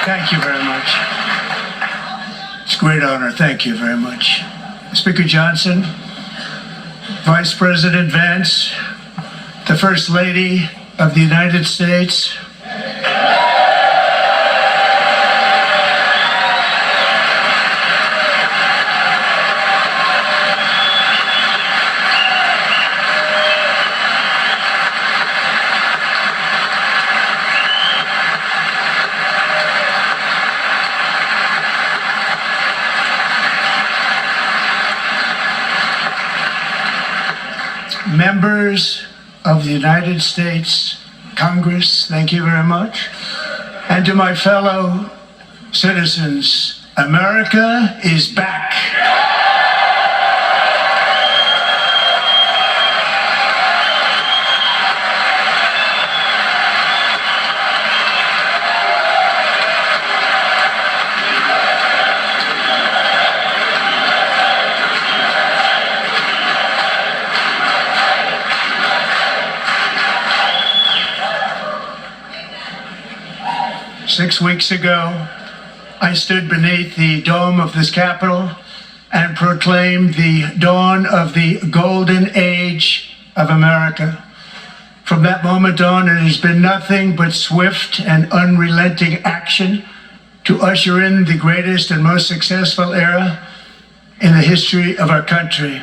Thank you very much. It's a great honor. Thank you very much. Speaker Johnson, Vice President Vance, the First Lady of the United States, members of the United States Congress, thank you very much. And to my fellow citizens, America is back. 6 weeks ago, I stood beneath the dome of this Capitol and proclaimed the dawn of the golden age of America. From that moment on, it has been nothing but swift and unrelenting action to usher in the greatest and most successful era in the history of our country.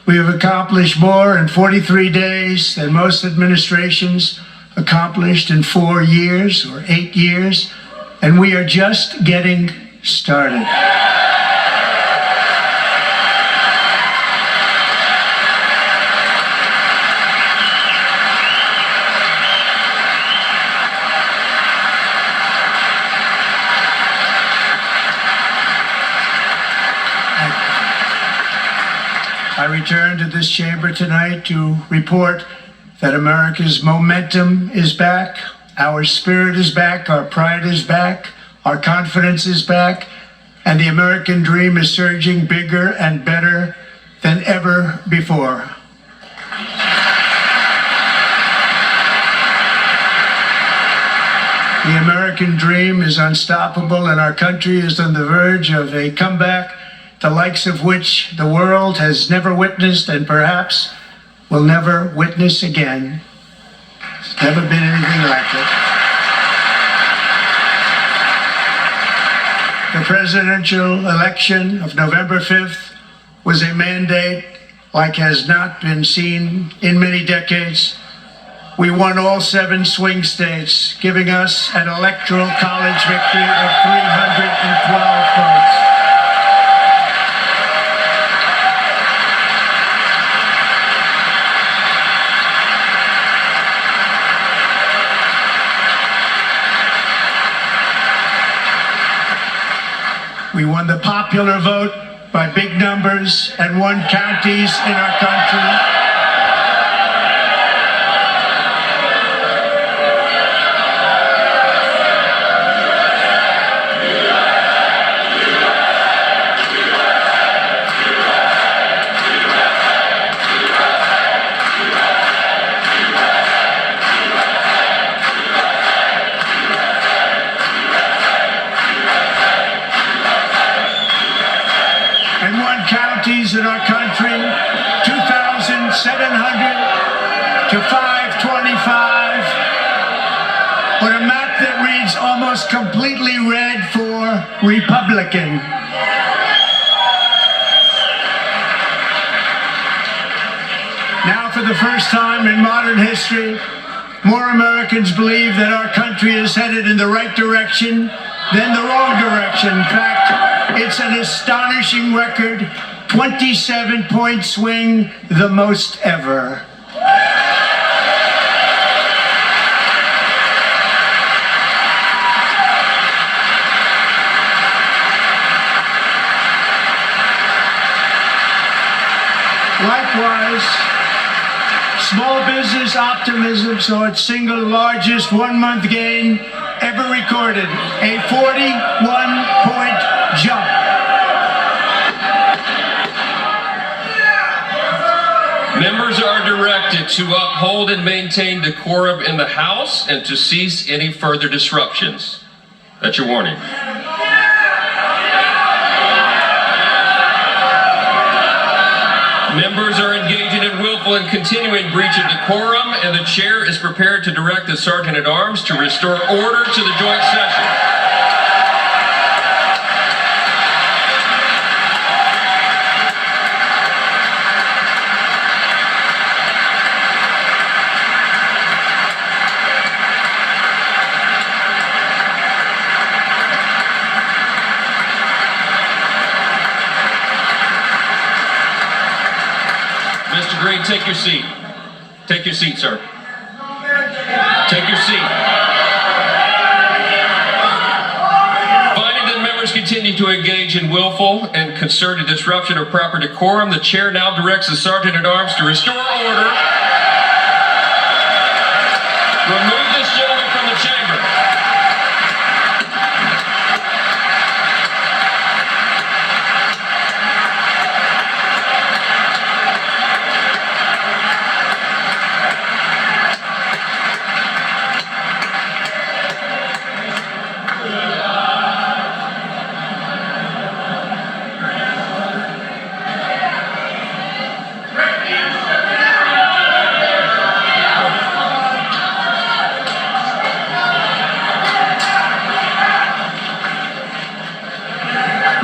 We have accomplished more in 43 days than most administrations accomplished in 4 years or 8 years, and we are just getting started. I return to this chamber tonight to report that America's momentum is back, our spirit is back, our pride is back, our confidence is back, and the American dream is surging bigger and better than ever before. The American dream is unstoppable, and our country is on the verge of a comeback, the likes of which the world has never witnessed and perhaps will never witness again. There's never been anything like it. The presidential election of November 5th was a mandate like has not been seen in many decades. We won all 7 swing states, giving us an electoral college victory of 312 votes. We won the popular vote by big numbers and won counties in our country. And won counties in our country, 2,700 to 525, on a map that reads almost completely red for Republican. Now, for the first time in modern history, more Americans believe that our country is headed in the right direction than the wrong direction. In fact, it's an astonishing record, 27-point swing, the most ever. Likewise, small business optimism saw its single largest one-month gain ever recorded, a 41-point jump. Members are directed to uphold and maintain decorum in the House and to cease any further disruptions. That's your warning. Members are engaging in willful and continuing breach of decorum, and the chair is prepared to direct the Sergeant at Arms to restore order to the joint session. Mr. Green, take your seat. Take your seat, sir. Take your seat. Finding that members continue to engage in willful and concerted disruption of proper decorum, the chair now directs the Sergeant at Arms to restore order. Remove this gentleman from the chamber.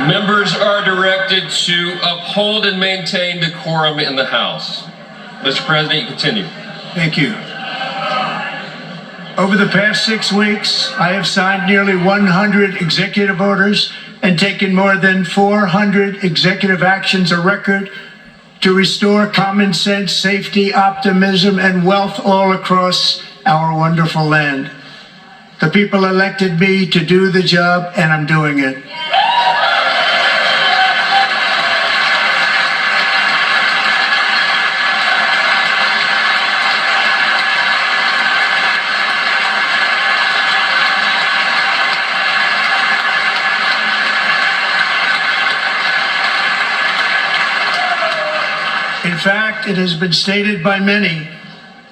Members are directed to uphold and maintain decorum in the House. Mr. President, you continue. Thank you. Over the past 6 weeks, I have signed nearly 100 executive orders and taken more than 400 executive actions, a record, to restore common sense, safety, optimism, and wealth all across our wonderful land. The people elected me to do the job, and I'm doing it. In fact, it has been stated by many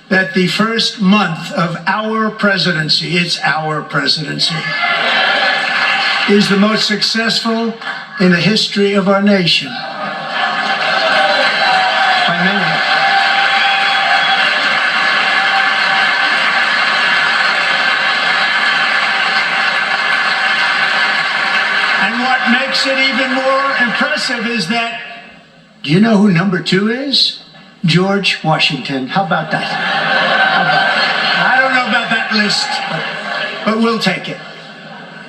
that the first month of our presidency, it's our presidency, is the most successful in the history of our nation. By many. And what makes it even more impressive is that, do you know who number 2 is? George Washington. How about that? I don't know about that list, but we'll take it.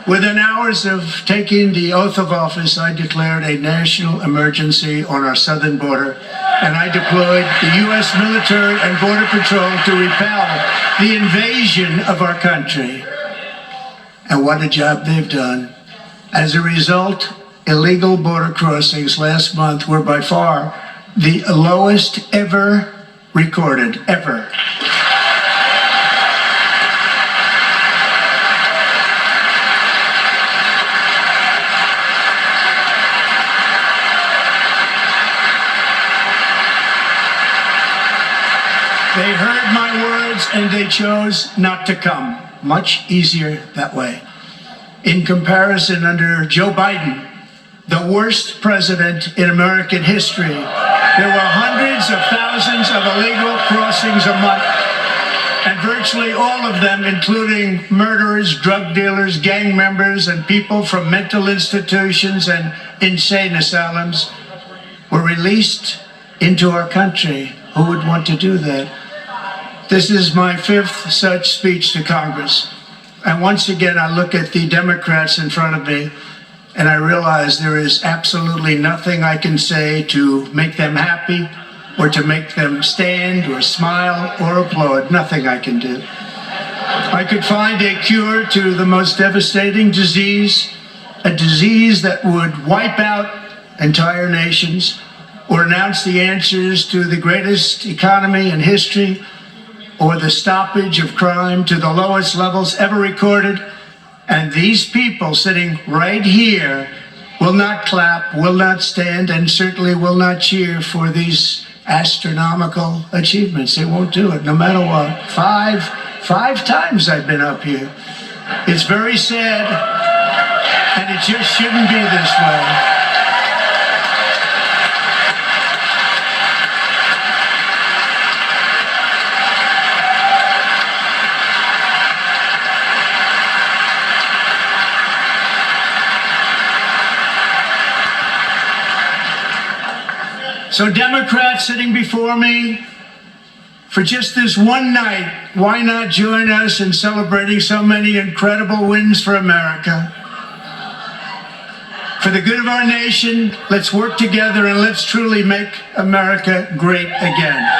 Within hours of taking the oath of office, I declared a national emergency on our southern border, and I deployed the U.S. military and Border Patrol to repel the invasion of our country. And what a job they've done. As a result, illegal border crossings last month were by far the lowest ever recorded, ever. They heard my words and they chose not to come. Much easier that way. In comparison, under Joe Biden, the worst president in American history, there were hundreds of thousands of illegal crossings a month, and virtually all of them, including murderers, drug dealers, gang members, and people from mental institutions and insane asylums, were released into our country. Who would want to do that? This is my 5th such speech to Congress. And once again, I look at the Democrats in front of me, and I realize there is absolutely nothing I can say to make them happy or to make them stand or smile or applaud. Nothing I can do. I could find a cure to the most devastating disease, a disease that would wipe out entire nations, or announce the answers to the greatest economy in history, or the stoppage of crime to the lowest levels ever recorded. And these people sitting right here will not clap, will not stand, and certainly will not cheer for these astronomical achievements. They won't do it, no matter what. Five times I've been up here. It's very sad. And it just shouldn't be this way. So Democrats sitting before me, for just this one night, why not join us in celebrating so many incredible wins for America? For the good of our nation, let's work together and let's truly make America great again.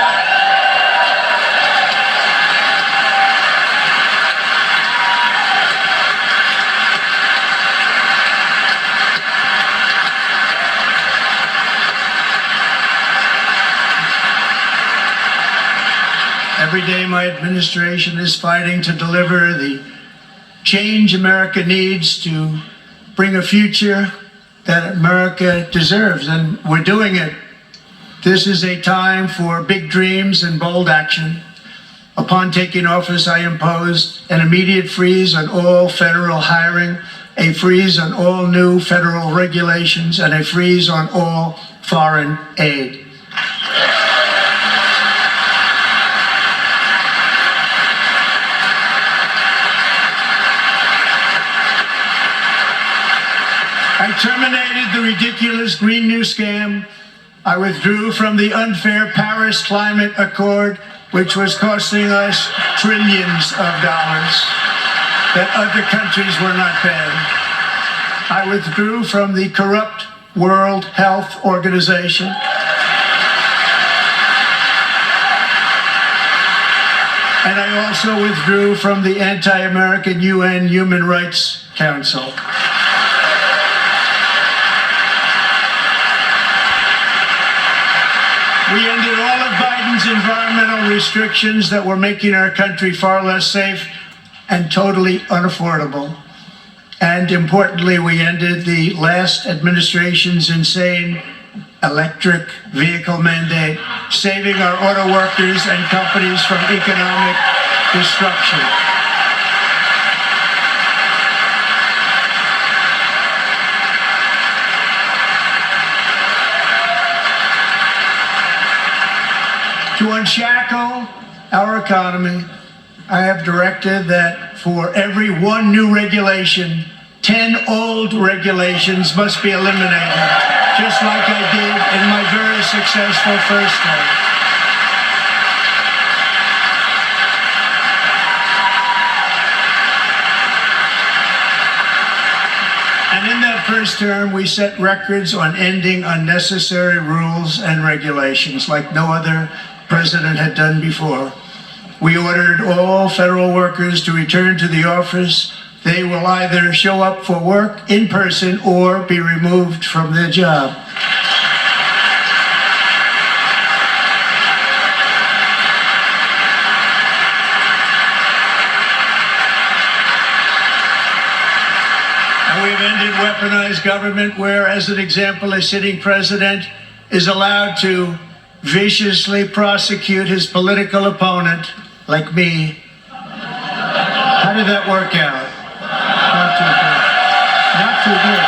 Every day my administration is fighting to deliver the change America needs to bring a future that America deserves, and we're doing it. This is a time for big dreams and bold action. Upon taking office, I imposed an immediate freeze on all federal hiring, a freeze on all new federal regulations, and a freeze on all foreign aid. I terminated the ridiculous Green New Scam. I withdrew from the unfair Paris Climate Accord, which was costing us trillions of dollars that other countries were not paying. I withdrew from the corrupt World Health Organization. And I also withdrew from the anti-American UN Human Rights Council. We ended all of Biden's environmental restrictions that were making our country far less safe and totally unaffordable. And importantly, we ended the last administration's insane electric vehicle mandate, saving our auto workers and companies from economic destruction. To unshackle our economy, I have directed that for every one new regulation, 10 old regulations must be eliminated, just like I did in my very successful first term. And in that first term, we set records on ending unnecessary rules and regulations like no other president had done before. We ordered all federal workers to return to the office. They will either show up for work in person or be removed from their job. And we've ended weaponized government where, as an example, a sitting president is allowed to viciously prosecute his political opponent, like me. How did that work out? Not too good. Not too good.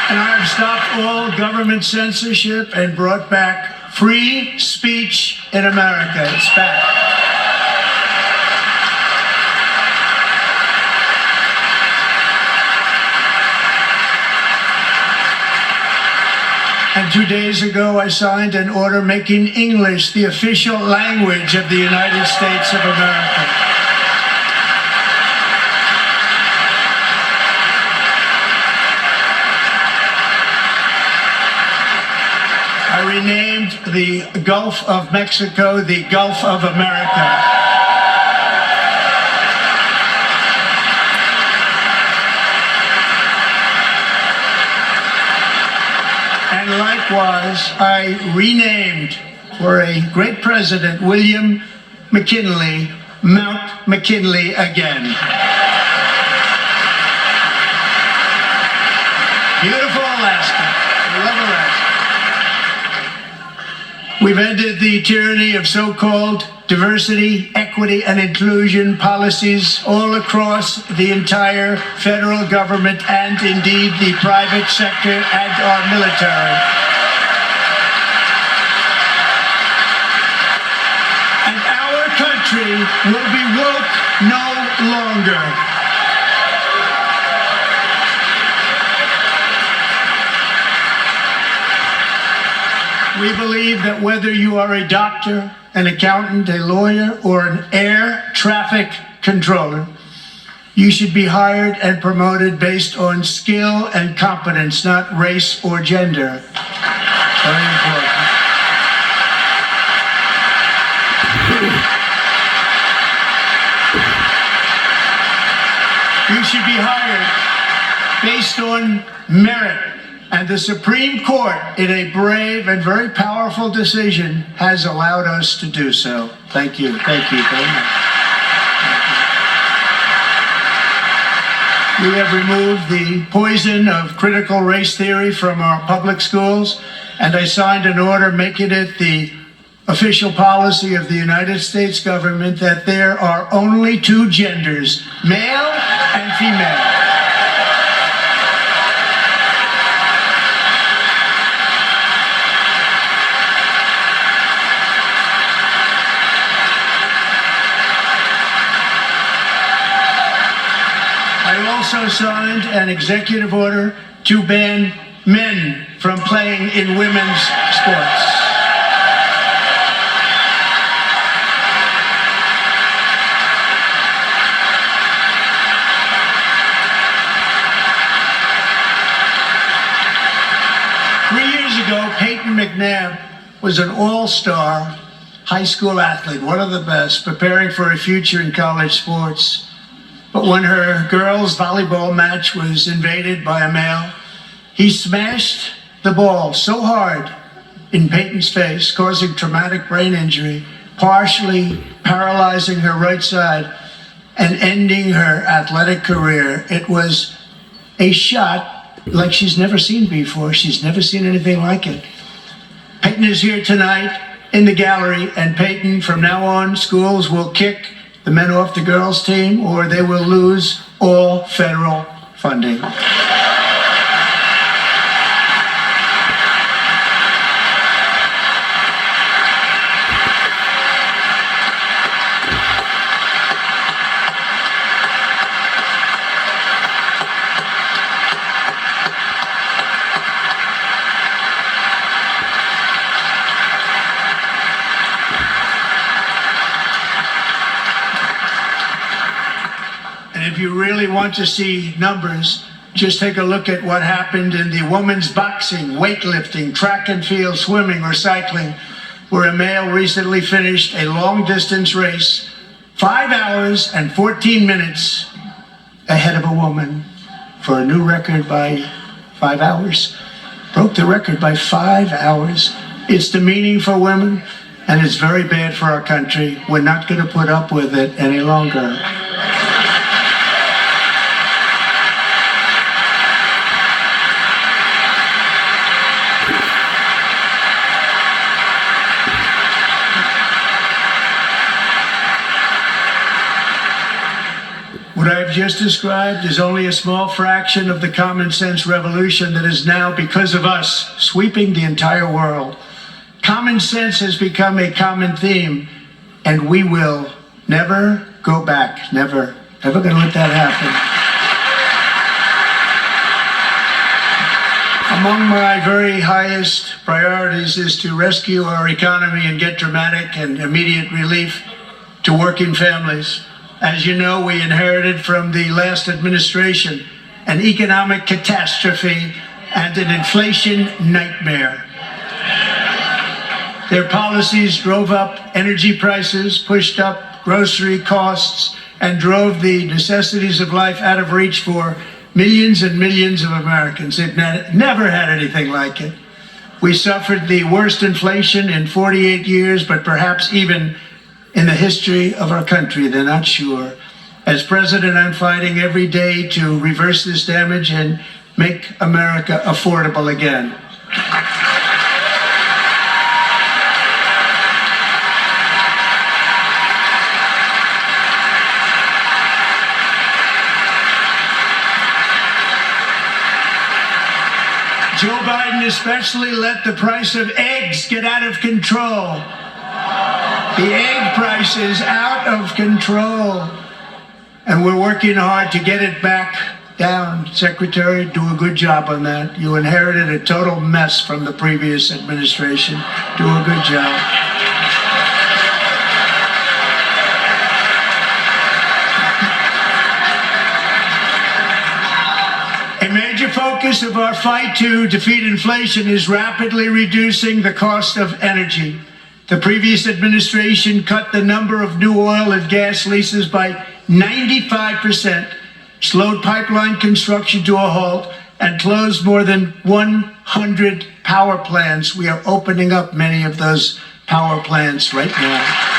And I have stopped all government censorship and brought back free speech in America. It's back. And 2 days ago, I signed an order making English the official language of the United States of America. I renamed the Gulf of Mexico the Gulf of America. And likewise, I renamed, for a great president, William McKinley, Mount McKinley again. Beautiful Alaska. I love Alaska. We've ended the tyranny of so-called diversity, equity, and inclusion policies all across the entire federal government and indeed the private sector and our military. And our country will be woke no longer. We believe that whether you are a doctor, an accountant, a lawyer, or an air traffic controller, you should be hired and promoted based on skill and competence, not race or gender. Very important. You should be hired based on merit. And the Supreme Court, in a brave and very powerful decision, has allowed us to do so. Thank you. Thank you very much. We have removed the poison of critical race theory from our public schools, and I signed an order making it the official policy of the United States government that there are only two genders, male and female. I also signed an executive order to ban men from playing in women's sports. Peyton McNabb was an all-star high school athlete, one of the best, preparing for a future in college sports. But when her girls' volleyball match was invaded by a male, he smashed the ball so hard in Peyton's face, causing traumatic brain injury, partially paralyzing her right side and ending her athletic career. It was a shot like she's never seen before. She's never seen anything like it. Peyton is here tonight in the gallery, and Peyton, from now on, schools will kick the men off the girls' team or they will lose all federal funding. If you really want to see numbers, just take a look at what happened in the women's boxing, weightlifting, track and field, swimming, or cycling, where a male recently finished a long-distance race 5 hours and 14 minutes ahead of a woman for a new record by 5 hours. Broke the record by 5 hours. It's demeaning for women, and it's very bad for our country. We're not going to put up with it any longer. What I have just described is only a small fraction of the common sense revolution that is now, because of us, sweeping the entire world. Common sense has become a common theme, and we will never go back. Never. Never going to let that happen. Among my very highest priorities is to rescue our economy and get dramatic and immediate relief to working families. As you know, we inherited from the last administration an economic catastrophe and an inflation nightmare. Their policies drove up energy prices, pushed up grocery costs, and drove the necessities of life out of reach for millions and millions of Americans. They've never had anything like it. We suffered the worst inflation in 48 years, but perhaps even in the history of our country. They're not sure. As president, I'm fighting every day to reverse this damage and make America affordable again. Joe Biden especially let the price of eggs get out of control. The egg price is out of control. And we're working hard to get it back down. Secretary, do a good job on that. You inherited a total mess from the previous administration. Do a good job. A major focus of our fight to defeat inflation is rapidly reducing the cost of energy. The previous administration cut the number of new oil and gas leases by 95%, slowed pipeline construction to a halt, and closed more than 100 power plants. We are opening up many of those power plants right now.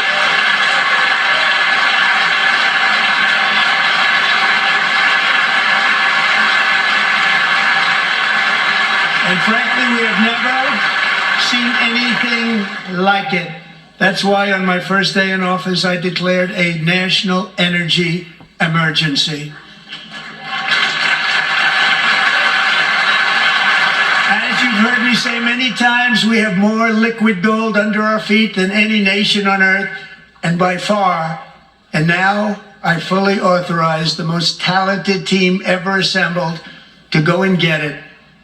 And frankly, we have never seen anything like it. That's why on my first day in office, I declared a national energy emergency. As you've heard me say many times, we have more liquid gold under our feet than any nation on earth, and by far. And now I fully authorize the most talented team ever assembled to go and get it.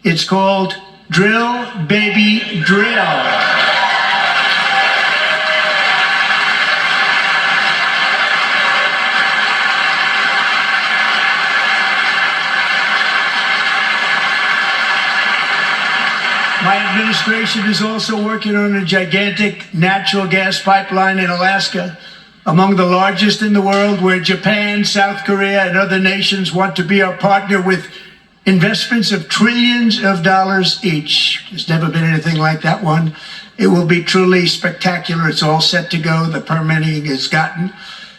It's called Drill, Baby, Drill. My administration is also working on a gigantic natural gas pipeline in Alaska, among the largest in the world, where Japan, South Korea, and other nations want to be our partner with investments of trillions of dollars each. There's never been anything like that one. It will be truly spectacular. It's all set to go. The permitting is gotten.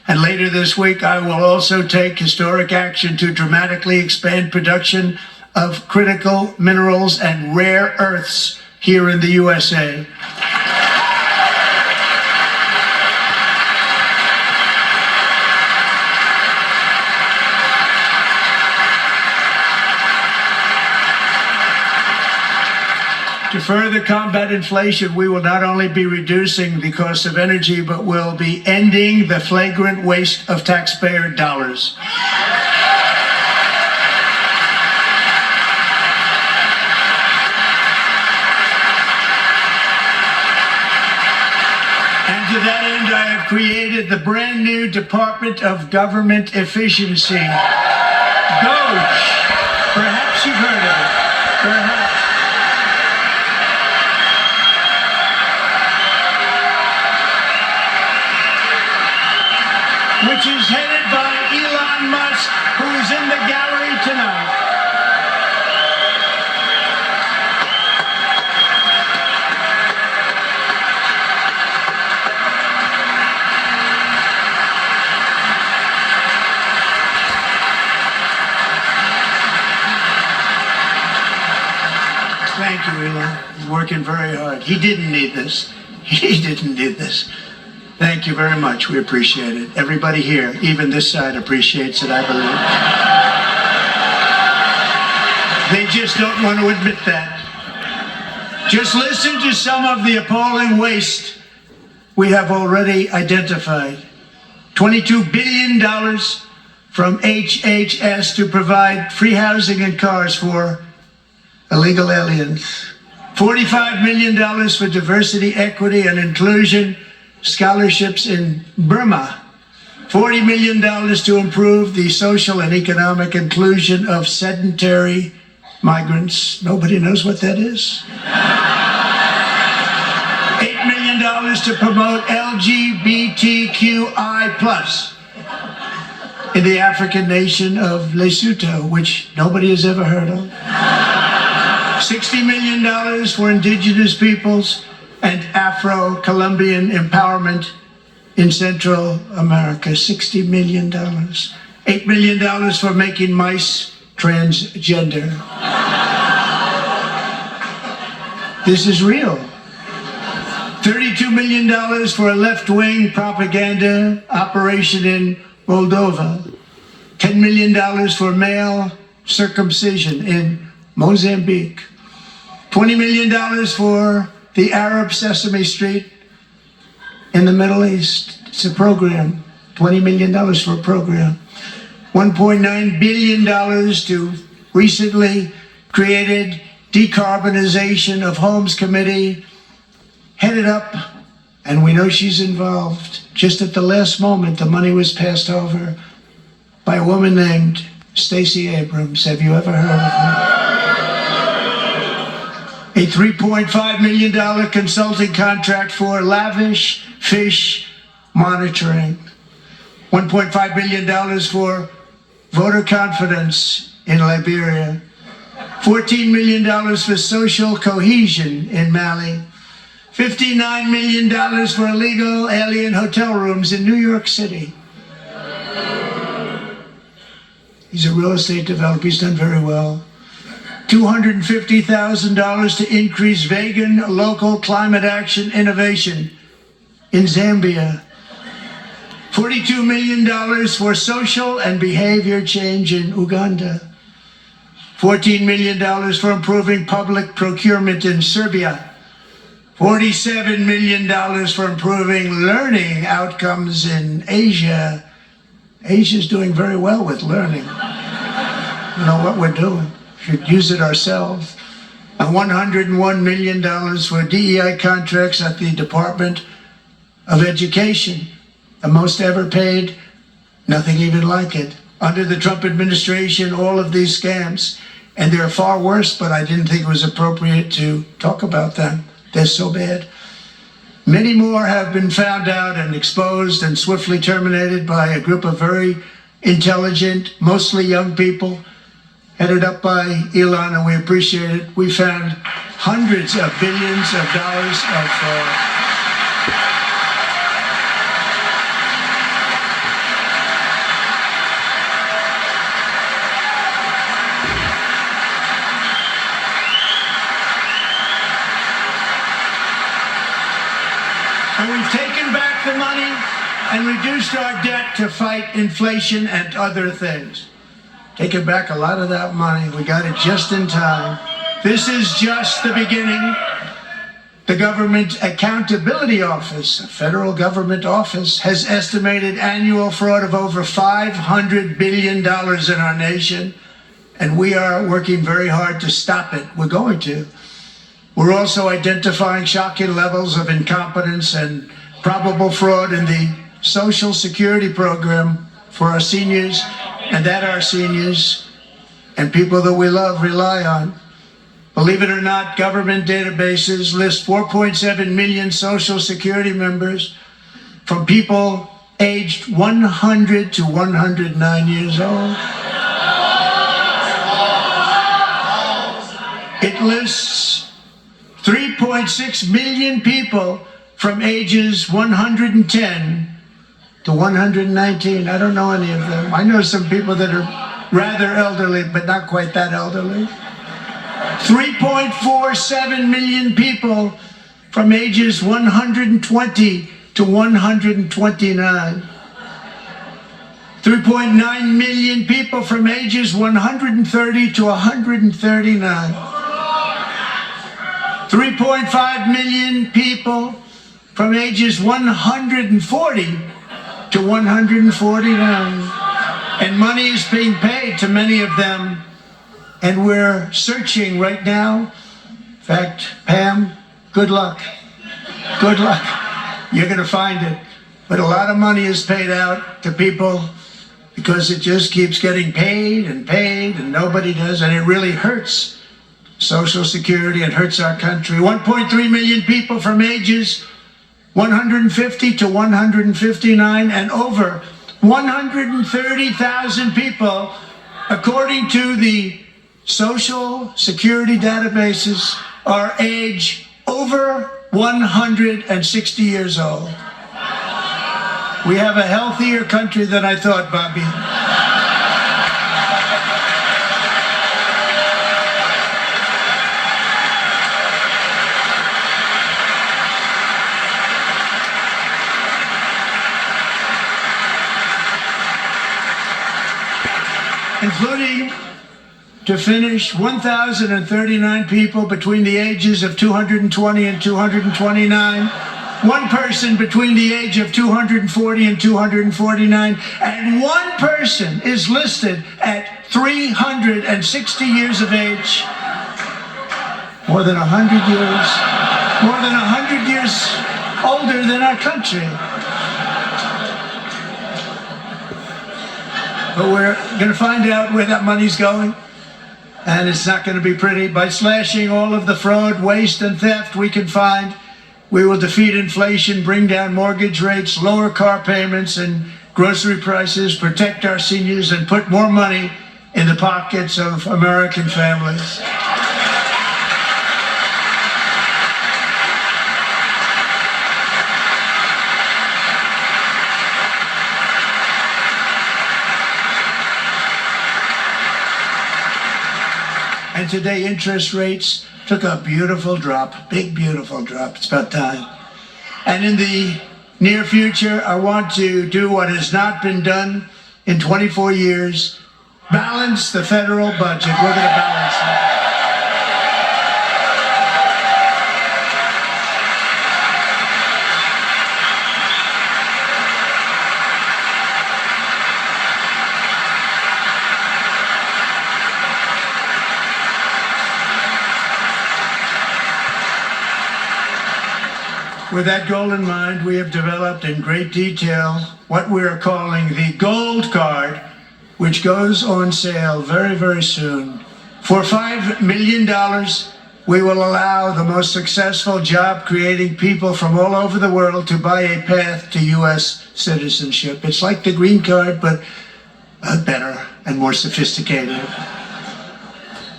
And later this week, I will also take historic action to dramatically expand production of critical minerals and rare earths here in the USA. To further combat inflation, we will not only be reducing the cost of energy, but we'll be ending the flagrant waste of taxpayer dollars. And to that end, I have created the brand new Department of Government Efficiency, DOGE. Perhaps you've heard of it. Perhaps. Which is headed by Elon Musk, who is in the gallery tonight. Thank you, Elon. He's working very hard. He didn't need this. He didn't need this. Thank you very much. We appreciate it. Everybody here, even this side, appreciates it, I believe. They just don't want to admit that. Just listen to some of the appalling waste we have already identified. $22 billion from HHS to provide free housing and cars for illegal aliens. $45 million for diversity, equity, and inclusion scholarships in Burma. $40 million to improve the social and economic inclusion of sedentary migrants. Nobody knows what that is. $8 million to promote LGBTQI+ in the African nation of Lesotho, which nobody has ever heard of. $60 million for indigenous peoples and Afro-Colombian empowerment in Central America. $60 million. $8 million for making mice transgender. This is real. $32 million for a left-wing propaganda operation in Moldova. $10 million for male circumcision in Mozambique. $20 million for the Arab Sesame Street in the Middle East. It's a program. $20 million for a program. $1.9 billion to recently created Decarbonization of Homes Committee, headed up, and we know she's involved. Just at the last moment, the money was passed over by a woman named Stacey Abrams. Have you ever heard of her? A $3.5 million consulting contract for lavish fish monitoring. $1.5 billion for voter confidence in Liberia. $14 million for social cohesion in Mali. $59 million for illegal alien hotel rooms in New York City. He's a real estate developer. He's done very well. $250,000 to increase vegan local climate action innovation in Zambia. $42 million for social and behavior change in Uganda. $14 million for improving public procurement in Serbia. $47 million for improving learning outcomes in Asia. Asia's doing very well with learning. You know what we're doing. Should use it ourselves. And $101 million for DEI contracts at the Department of Education. The most ever paid, nothing even like it. Under the Trump administration, all of these scams, and they're far worse, but I didn't think it was appropriate to talk about them. They're so bad. Many more have been found out and exposed and swiftly terminated by a group of very intelligent, mostly young people, headed up by Elon, and we appreciate it. We found hundreds of billions of dollars of and we've taken back the money and reduced our debt to fight inflation and other things. Taken back a lot of that money. We got it just in time. This is just the beginning. The Government Accountability Office, a federal government office, has estimated annual fraud of over $500 billion in our nation, and we are working very hard to stop it. We're going to. We're also identifying shocking levels of incompetence and probable fraud in the Social Security program for our seniors, and that our seniors and people that we love rely on. Believe it or not, government databases list 4.7 million Social Security members from people aged 100 to 109 years old. It lists 3.6 million people from ages 110 to 119. I don't know any of them. I know some people that are rather elderly, but not quite that elderly. 3.47 million people from ages 120 to 129. 3.9 million people from ages 130 to 139. 3.5 million people from ages 140 to 149. And money is being paid to many of them. And we're searching right now. In fact, Pam, good luck. Good luck. You're going to find it. But a lot of money is paid out to people because it just keeps getting paid and nobody does. And it really hurts Social Security. It hurts our country. 1.3 million people from ages 150 to 159, and over 130,000 people, according to the Social Security databases, are age over 160 years old. We have a healthier country than I thought, Bobby. Including to finish 1,039 people between the ages of 220 and 229, one person between the age of 240 and 249, and one person is listed at 360 years of age. More than 100 years older than our country. But we're going to find out where that money's going, and it's not going to be pretty. By slashing all of the fraud, waste, and theft we can find, we will defeat inflation, bring down mortgage rates, lower car payments and grocery prices, protect our seniors, and put more money in the pockets of American families. And today, interest rates took a beautiful drop, big, beautiful drop. It's about time. And in the near future, I want to do what has not been done in 24 years, balance the federal budget. We're going to balance it. With that goal in mind, we have developed in great detail what we are calling the Gold Card, which goes on sale very, very soon. For $5 million, we will allow the most successful job-creating people from all over the world to buy a path to U.S. citizenship. It's like the green card, but better and more sophisticated.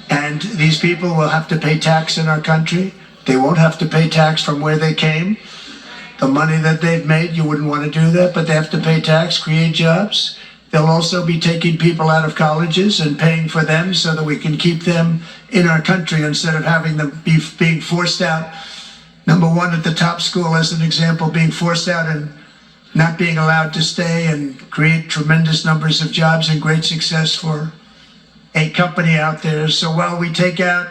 And these people will have to pay tax in our country. They won't have to pay tax from where they came. The money that they've made, you wouldn't want to do that, but they have to pay tax, create jobs. They'll also be taking people out of colleges and paying for them so that we can keep them in our country instead of having them being forced out. Number one, at the top school, as an example, being forced out and not being allowed to stay and create tremendous numbers of jobs and great success for a company out there. So while we take out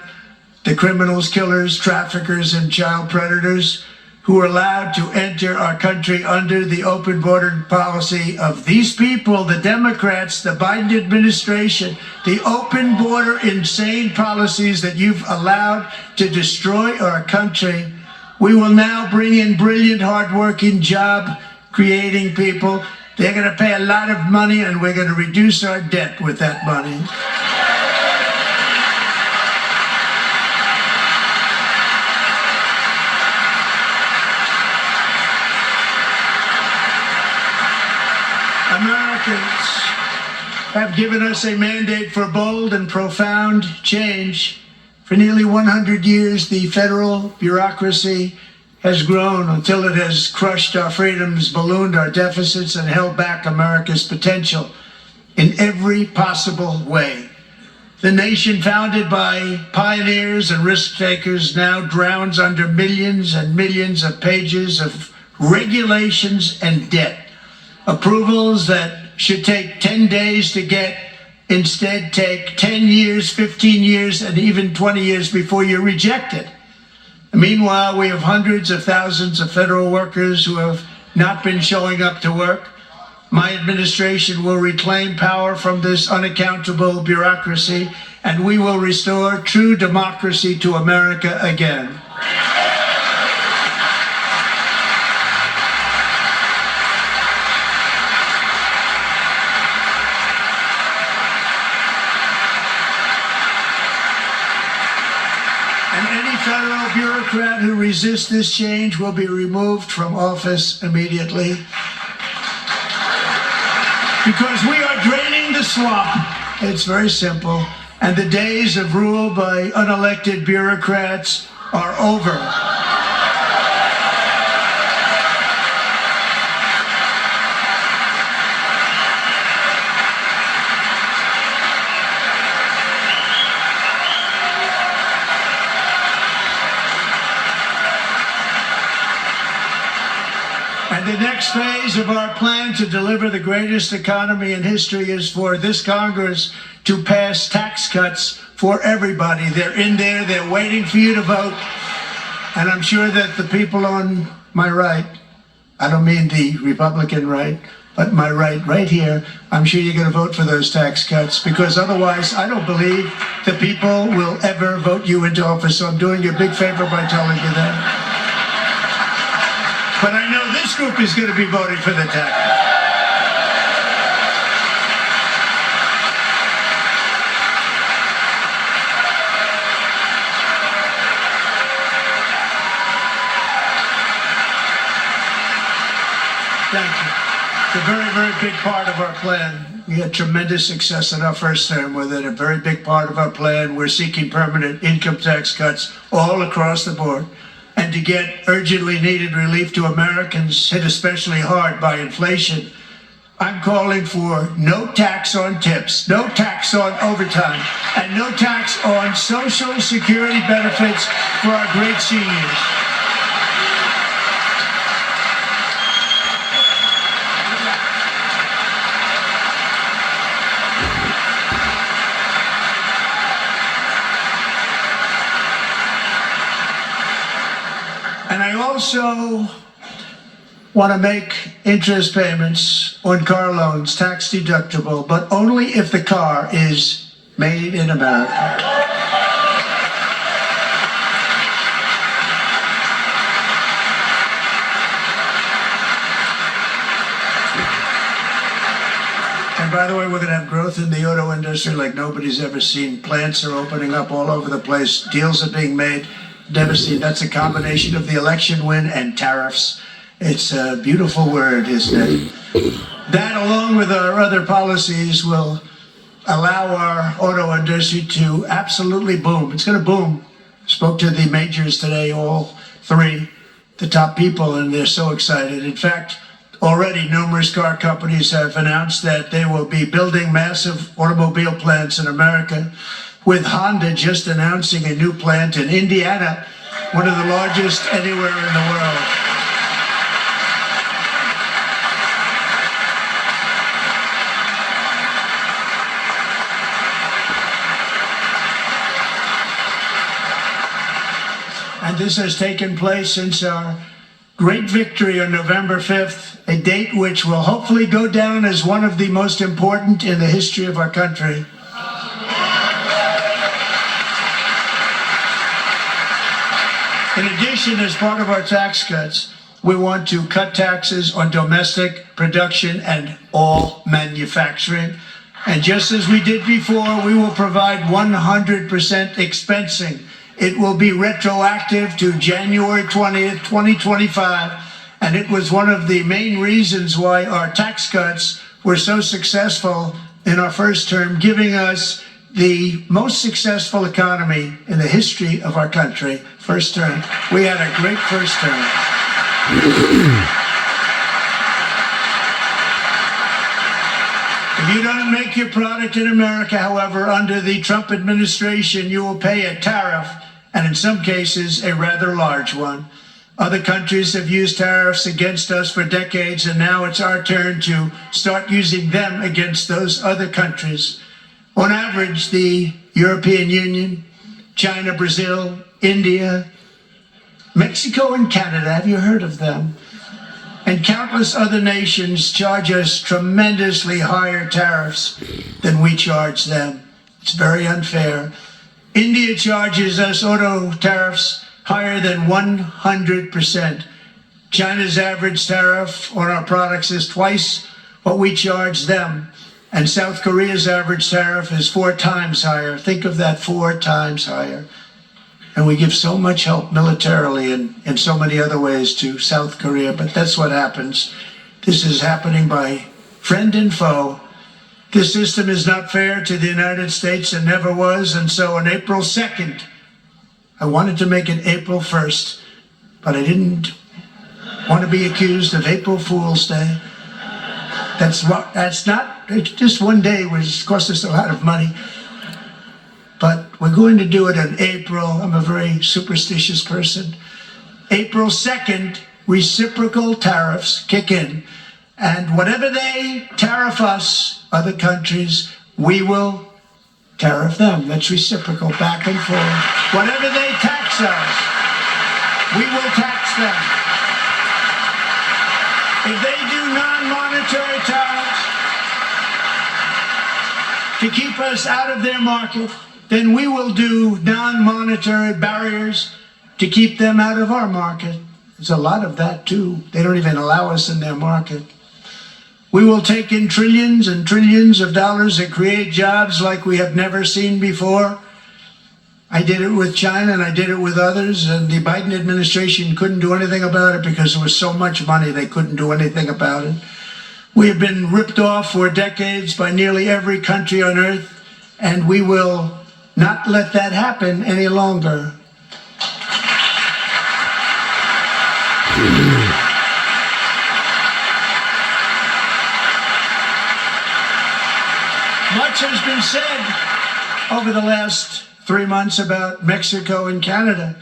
the criminals, killers, traffickers, and child predators who are allowed to enter our country under the open border policy of these people, the Democrats, the Biden administration, the open border insane policies that you've allowed to destroy our country, we will now bring in brilliant, hardworking, job-creating people. They're going to pay a lot of money, and we're going to reduce our debt with that money. Americans have given us a mandate for bold and profound change. For nearly 100 years, the federal bureaucracy has grown until it has crushed our freedoms, ballooned our deficits, and held back America's potential in every possible way. The nation founded by pioneers and risk takers now drowns under millions and millions of pages of regulations and debt. Approvals that should take 10 days to get instead take 10 years, 15 years, and even 20 years before you're rejected. Meanwhile, we have hundreds of thousands of federal workers who have not been showing up to work. My administration will reclaim power from this unaccountable bureaucracy, and we will restore true democracy to America again. Federal bureaucrat who resists this change will be removed from office immediately. Because we are draining the swamp. It's very simple. And the days of rule by unelected bureaucrats are over. And the next phase of our plan to deliver the greatest economy in history is for this Congress to pass tax cuts for everybody. They're in there, they're waiting for you to vote. And I'm sure that the people on my right, I don't mean the Republican right, but my right here, I'm sure you're going to vote for those tax cuts, because otherwise I don't believe the people will ever vote you into office. So I'm doing you a big favor by telling you that. But I know this group is going to be voting for the tax cuts. Thank you. It's a very, very big part of our plan. We had tremendous success in our first term with it. A very big part of our plan. We're seeking permanent income tax cuts all across the board. And to get urgently needed relief to Americans hit especially hard by inflation, I'm calling for no tax on tips, no tax on overtime, and no tax on Social Security benefits for our great seniors. And I also want to make interest payments on car loans tax deductible, but only if the car is made in America. And by the way, we're going to have growth in the auto industry like nobody's ever seen. Plants are opening up all over the place. Deals are being made. Never seen. That's a combination of the election win and tariffs. It's a beautiful word, isn't it? That, along with our other policies, will allow our auto industry to absolutely boom. It's going to boom. Spoke to the majors today, all three, the top people, and they're so excited. In fact, already numerous car companies have announced that they will be building massive automobile plants in America, with Honda just announcing a new plant in Indiana, one of the largest anywhere in the world. And this has taken place since our great victory on November 5th, a date which will hopefully go down as one of the most important in the history of our country. In addition, as part of our tax cuts, we want to cut taxes on domestic production and all manufacturing. And just as we did before, we will provide 100% expensing. It will be retroactive to January 20th, 2025. And it was one of the main reasons why our tax cuts were so successful in our first term, giving us the most successful economy in the history of our country. First term. We had a great first term. If you don't make your product in America, however, under the Trump administration, you will pay a tariff, and in some cases, a rather large one. Other countries have used tariffs against us for decades, and now it's our turn to start using them against those other countries. On average, the European Union, China, Brazil, India, Mexico, and Canada, have you heard of them? And countless other nations charge us tremendously higher tariffs than we charge them. It's very unfair. India charges us auto tariffs higher than 100%. China's average tariff on our products is twice what we charge them. And South Korea's average tariff is 4 times higher. Think of that, 4 times higher. And we give so much help militarily and in so many other ways to South Korea, but that's what happens. This is happening by friend and foe. This system is not fair to the United States and never was, and so on April 2nd, I wanted to make it April 1st, but I didn't want to be accused of April Fool's Day. That's not, just one day was cost us a lot of money. But we're going to do it in April. I'm a very superstitious person. April 2nd, reciprocal tariffs kick in. And whatever they tariff us, other countries, we will tariff them. That's reciprocal, back and forth. Whatever they tax us, we will tax them. If they do non-monetary tariffs to keep us out of their market, then we will do non-monetary barriers to keep them out of our market. There's a lot of that too. They don't even allow us in their market. We will take in trillions and trillions of dollars and create jobs like we have never seen before. I did it with China and I did it with others, and the Biden administration couldn't do anything about it because there was so much money they couldn't do anything about it. We have been ripped off for decades by nearly every country on earth, and we will not let that happen any longer. Much has been said over the last 3 months about Mexico and Canada,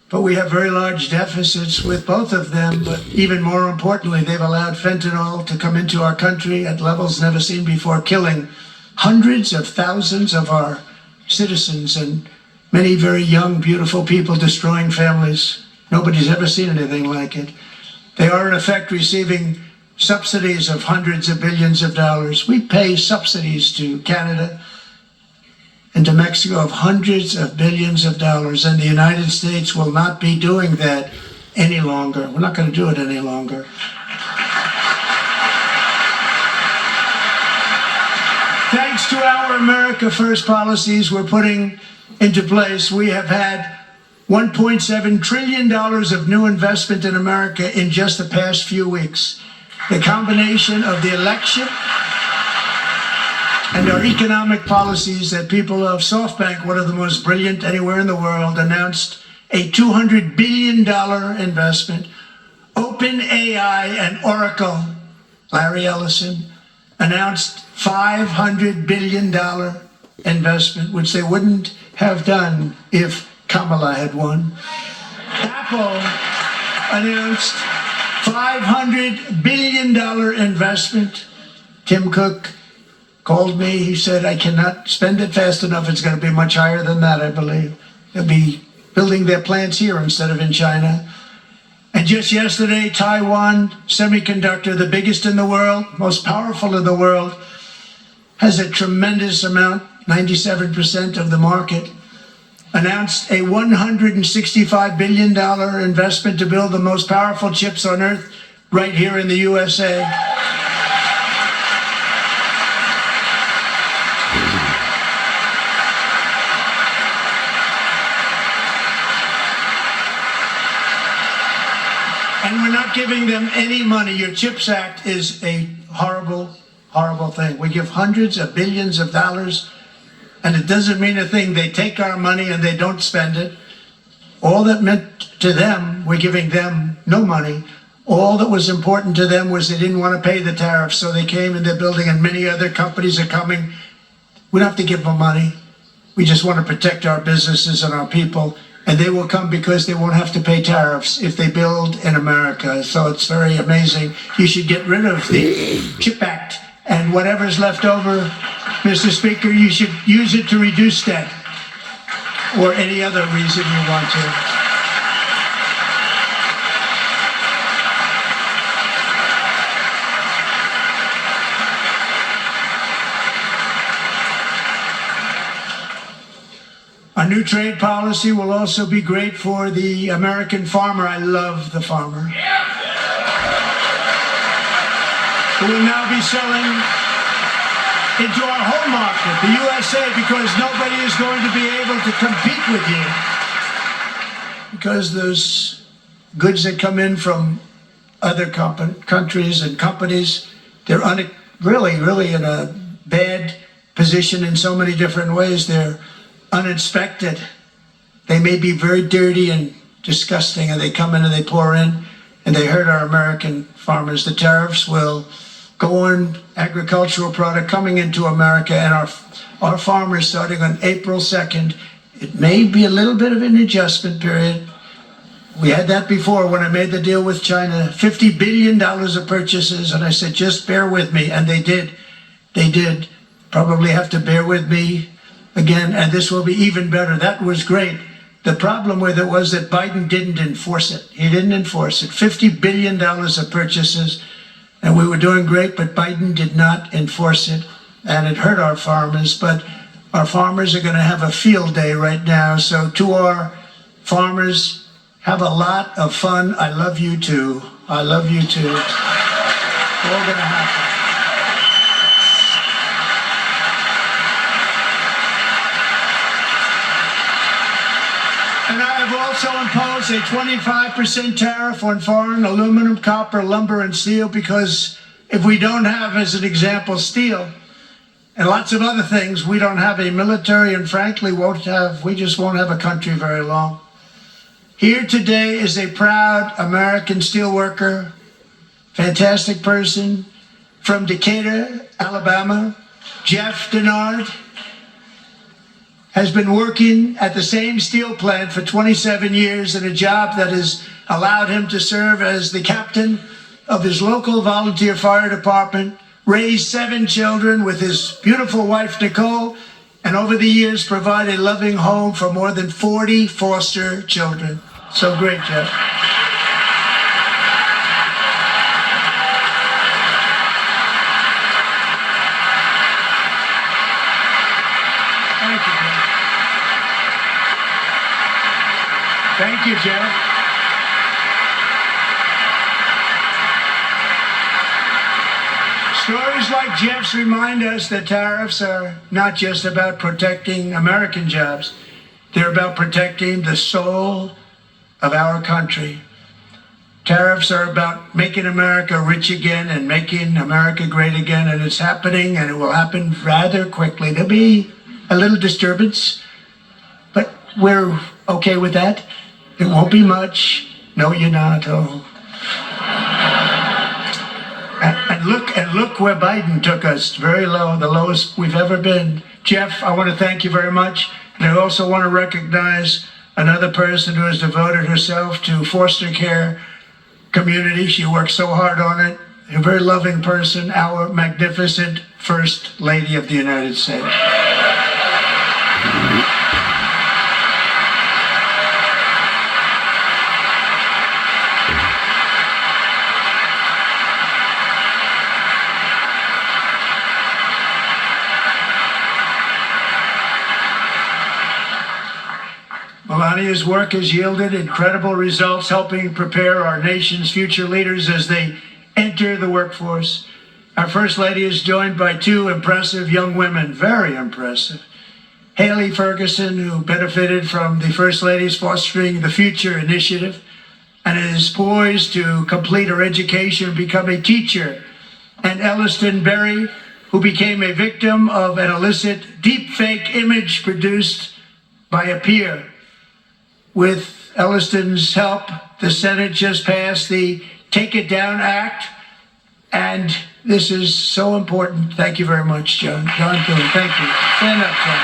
but we have very large deficits with both of them. But even more importantly, they've allowed fentanyl to come into our country at levels never seen before, killing hundreds of thousands of our citizens and many very young, beautiful people, destroying families. Nobody's ever seen anything like it. They are in effect receiving subsidies of hundreds of billions of dollars. We pay subsidies to Canada and to Mexico of hundreds of billions of dollars, and the United States will not be doing that any longer. We're not going to do it any longer. Thanks to our America First policies we're putting into place, we have had $1.7 trillion of new investment in America in just the past few weeks. The combination of the election and our economic policies that people of SoftBank, one of the most brilliant anywhere in the world, announced a $200 billion investment. OpenAI and Oracle, Larry Ellison, announced $500 billion investment, which they wouldn't have done if Kamala had won. Apple announced $500 billion investment. Tim Cook called me. He said, I cannot spend it fast enough. It's going to be much higher than that, I believe. They'll be building their plants here instead of in China. And just yesterday, Taiwan Semiconductor, the biggest in the world, most powerful in the world, has a tremendous amount, 97% of the market, announced a $165 billion investment to build the most powerful chips on earth right here in the USA. And we're not giving them any money. Your CHIPS Act is a horrible, horrible thing. We give hundreds of billions of dollars, and it doesn't mean a thing. They take our money and they don't spend it. All that meant to them, we're giving them no money. All that was important to them was they didn't want to pay the tariffs, so they came and they're building, and many other companies are coming. We don't have to give them money. We just want to protect our businesses and our people, and they will come because they won't have to pay tariffs if they build in America. So it's very amazing. You should get rid of the CHIP Act, and whatever's left over, Mr. Speaker, you should use it to reduce debt or any other reason you want to. Our new trade policy will also be great for the American farmer. I love the farmer. Who will now be selling into our home market, the USA, because nobody is going to be able to compete with you. Because those goods that come in from other countries and companies, they're really in a bad position in so many different ways. They're uninspected. They may be very dirty and disgusting, and they come in and they pour in and they hurt our American farmers. The tariffs will go on agricultural product coming into America, and our farmers, starting on April 2nd, it may be a little bit of an adjustment period. We had that before when I made the deal with China, $50 billion of purchases, and I said, just bear with me, and they did. They did. Probably have to bear with me again, and this will be even better. That was great. The problem with it was that Biden didn't enforce it. He didn't enforce it. $50 billion of purchases, and we were doing great, but Biden did not enforce it, and it hurt our farmers. But our farmers are going to have a field day right now. So to our farmers, have a lot of fun. I love you too. I love you too. It's all going to happen. And I have also imposed a 25% tariff on foreign aluminum, copper, lumber, and steel, because if we don't have, as an example, steel and lots of other things, we don't have a military, and frankly we just won't have a country very long. Here today is a proud American steelworker, fantastic person from Decatur, Alabama, Jeff Denard. Has been working at the same steel plant for 27 years in a job that has allowed him to serve as the captain of his local volunteer fire department, raised 7 children with his beautiful wife, Nicole, and over the years provide a loving home for more than 40 foster children. So great, Jeff. Thank you, Jeff. Thank you, Jeff. Stories like Jeff's remind us that tariffs are not just about protecting American jobs. They're about protecting the soul of our country. Tariffs are about making America rich again and making America great again, and it's happening, and it will happen rather quickly. There'll be a little disturbance, but we're okay with that. It won't be much. No, you're not. Oh. And look where Biden took us. Very low, the lowest we've ever been. Jeff, I want to thank you very much. And I also want to recognize another person who has devoted herself to foster care community. She works so hard on it. A very loving person, our magnificent First Lady of the United States. Melania's work has yielded incredible results, helping prepare our nation's future leaders as they enter the workforce. Our First Lady is joined by 2 impressive young women, very impressive. Haley Ferguson, who benefited from the First Lady's Fostering the Future initiative and is poised to complete her education and become a teacher. And Elliston Berry, who became a victim of an illicit deepfake image produced by a peer. With Elliston's help, the Senate just passed the Take It Down Act, and this is so important. Thank you very much, John. John Thune, thank you. Stand up, John.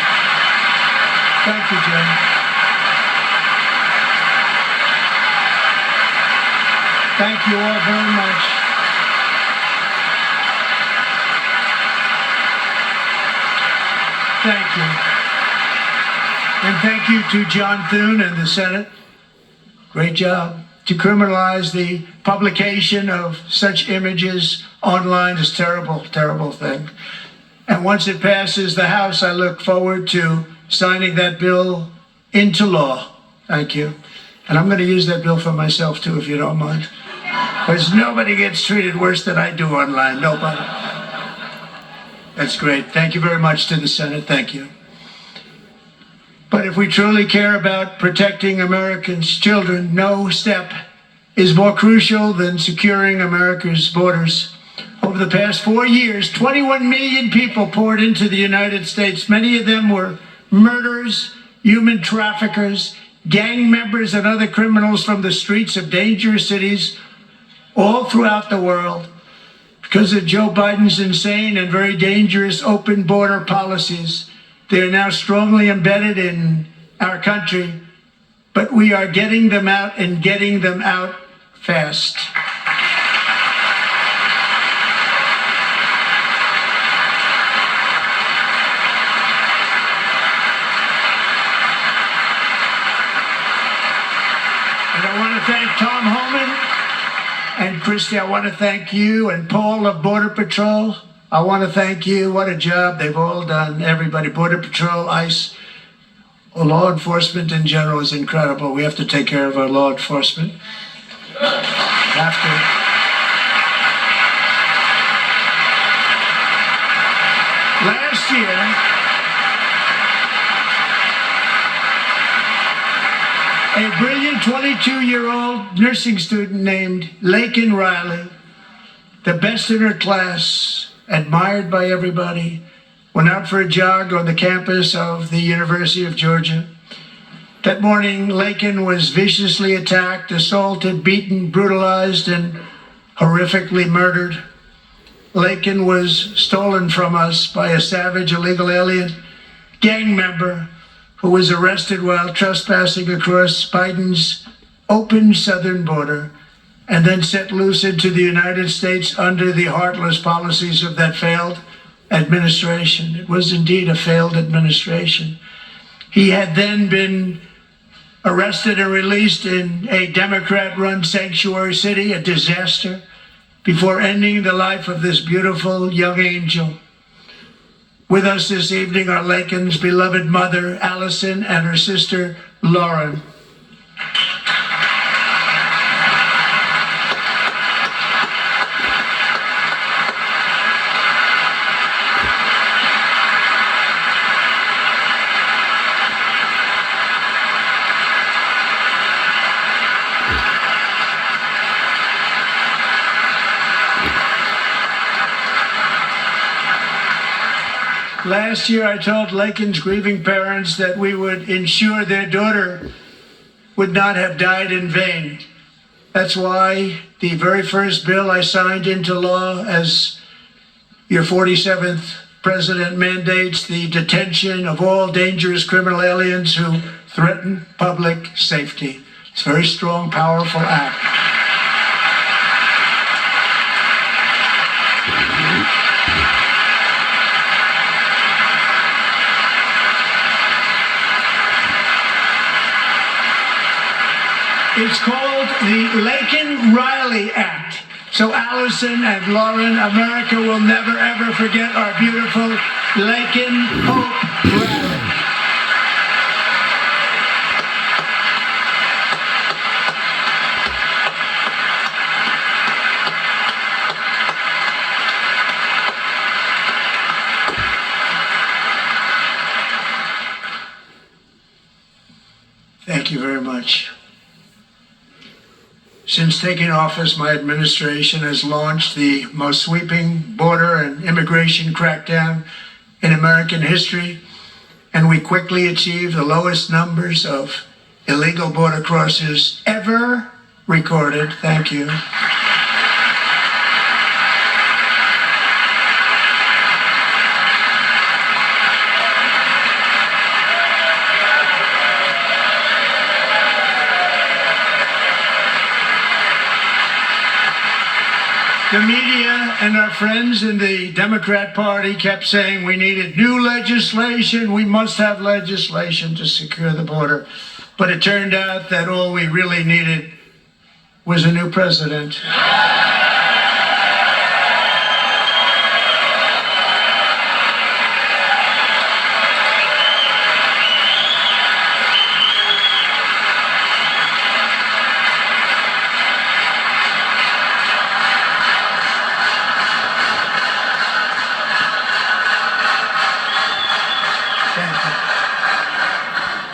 Thank you, John. Thank you all very much. Thank you. And thank you to John Thune and the Senate. Great job. To criminalize the publication of such images online is terrible, terrible thing. And once it passes the House, I look forward to signing that bill into law. Thank you. And I'm going to use that bill for myself too, if you don't mind. Because nobody gets treated worse than I do online. Nobody. That's great. Thank you very much to the Senate. Thank you. But if we truly care about protecting Americans' children, no step is more crucial than securing America's borders. Over the past 4 years, 21 million people poured into the United States. Many of them were murderers, human traffickers, gang members, and other criminals from the streets of dangerous cities all throughout the world. Because of Joe Biden's insane and very dangerous open border policies, they are now strongly embedded in our country, but we are getting them out and getting them out fast. And I want to thank Tom Holman and Christy. I want to thank you and Paul of Border Patrol. I want to thank you. What a job they've all done. Everybody, Border Patrol, ICE, law enforcement in general is incredible. We have to take care of our law enforcement. Have to. Last year, a brilliant 22-year-old nursing student named Laken Riley, the best in her class, admired by everybody, went out for a jog on the campus of the University of Georgia. That morning, Laken was viciously attacked, assaulted, beaten, brutalized, and horrifically murdered. Laken was stolen from us by a savage illegal alien gang member who was arrested while trespassing across Biden's open southern border and then set loose into the United States under the heartless policies of that failed administration. It was indeed a failed administration. He had then been arrested and released in a Democrat-run sanctuary city, a disaster, before ending the life of this beautiful young angel. With us this evening are Laken's beloved mother, Allison, and her sister, Lauren. Last year, I told Laken's grieving parents that we would ensure their daughter would not have died in vain. That's why the very first bill I signed into law as your 47th president mandates the detention of all dangerous criminal aliens who threaten public safety. It's a very strong, powerful act. It's called the Laken-Riley Act. So Allison and Lauren, America will never ever forget our beautiful Laken Hope Riley. Thank you very much. Since taking office, my administration has launched the most sweeping border and immigration crackdown in American history, and we quickly achieved the lowest numbers of illegal border crossers ever recorded. Thank you. The media and our friends in the Democrat Party kept saying we needed new legislation. We must have legislation to secure the border. But it turned out that all we really needed was a new president.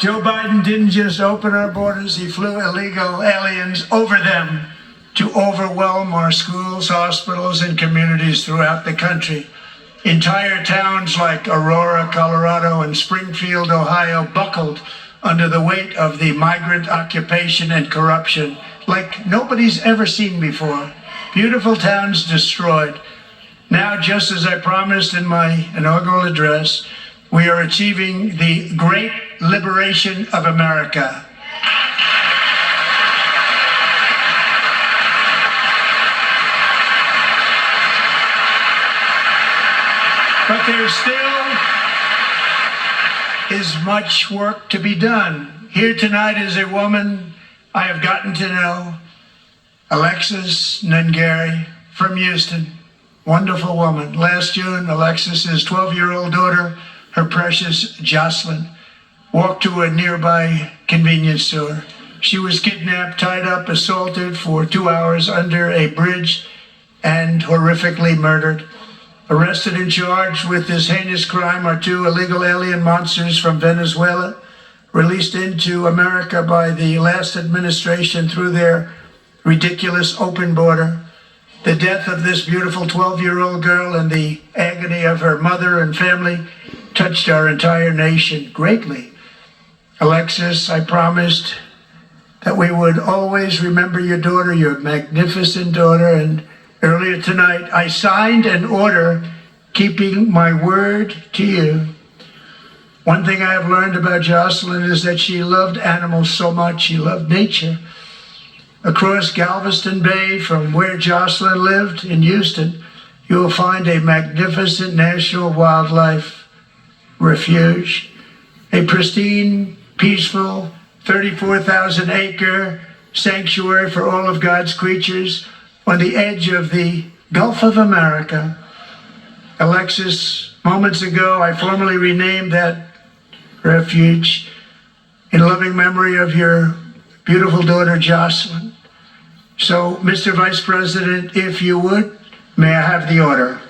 Joe Biden didn't just open our borders, he flew illegal aliens over them to overwhelm our schools, hospitals, and communities throughout the country. Entire towns like Aurora, Colorado, and Springfield, Ohio, buckled under the weight of the migrant occupation and corruption like nobody's ever seen before. Beautiful towns destroyed. Now, just as I promised in my inaugural address, we are achieving the great liberation of America. But there still is much work to be done. Here tonight is a woman I have gotten to know Alexis Nungary from Houston. Wonderful woman. Last June, Alexis's 12-year-old daughter, her precious Jocelyn, walked to a nearby convenience store. She was kidnapped, tied up, assaulted for 2 hours under a bridge, and horrifically murdered. Arrested and charged with this heinous crime are two illegal alien monsters from Venezuela, released into America by the last administration through their ridiculous open border. The death of this beautiful 12-year-old girl and the agony of her mother and family touched our entire nation greatly. Alexis, I promised that we would always remember your daughter, your magnificent daughter, and earlier tonight I signed an order keeping my word to you. One thing I have learned about Jocelyn is that she loved animals so much. She loved nature. Across Galveston Bay, from where Jocelyn lived in Houston, you will find a magnificent national wildlife refuge, a pristine, peaceful, 34,000-acre sanctuary for all of God's creatures on the edge of the Gulf of America. Alexis, moments ago, I formally renamed that refuge in loving memory of your beautiful daughter, Jocelyn. So, Mr. Vice President, if you would, may I have the order?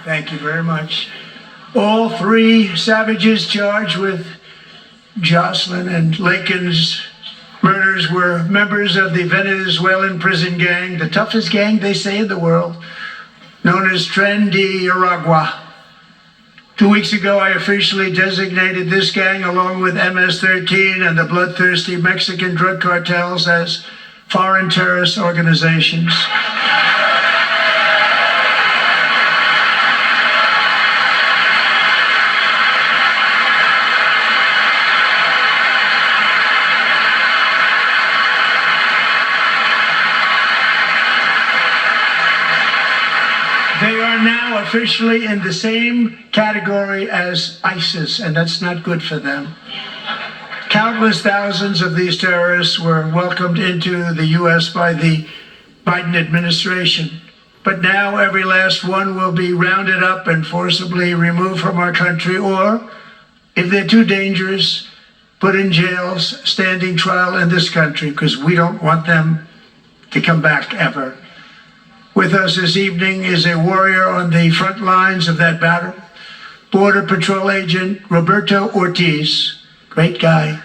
Thank you very much. All three savages charged with Jocelyn and Lakin's murders were members of the Venezuelan prison gang, the toughest gang, they say, in the world, known as Tren de Aragua. 2 weeks ago, I officially designated this gang, along with MS-13 and the bloodthirsty Mexican drug cartels, as foreign terrorist organizations. They are now officially in the same category as ISIS, and that's not good for them. Countless thousands of these terrorists were welcomed into the U.S. by the Biden administration. But now every last one will be rounded up and forcibly removed from our country, or, if they're too dangerous, put in jails, standing trial in this country, because we don't want them to come back ever. With us this evening is a warrior on the front lines of that battle, Border Patrol Agent Roberto Ortiz. Great guy.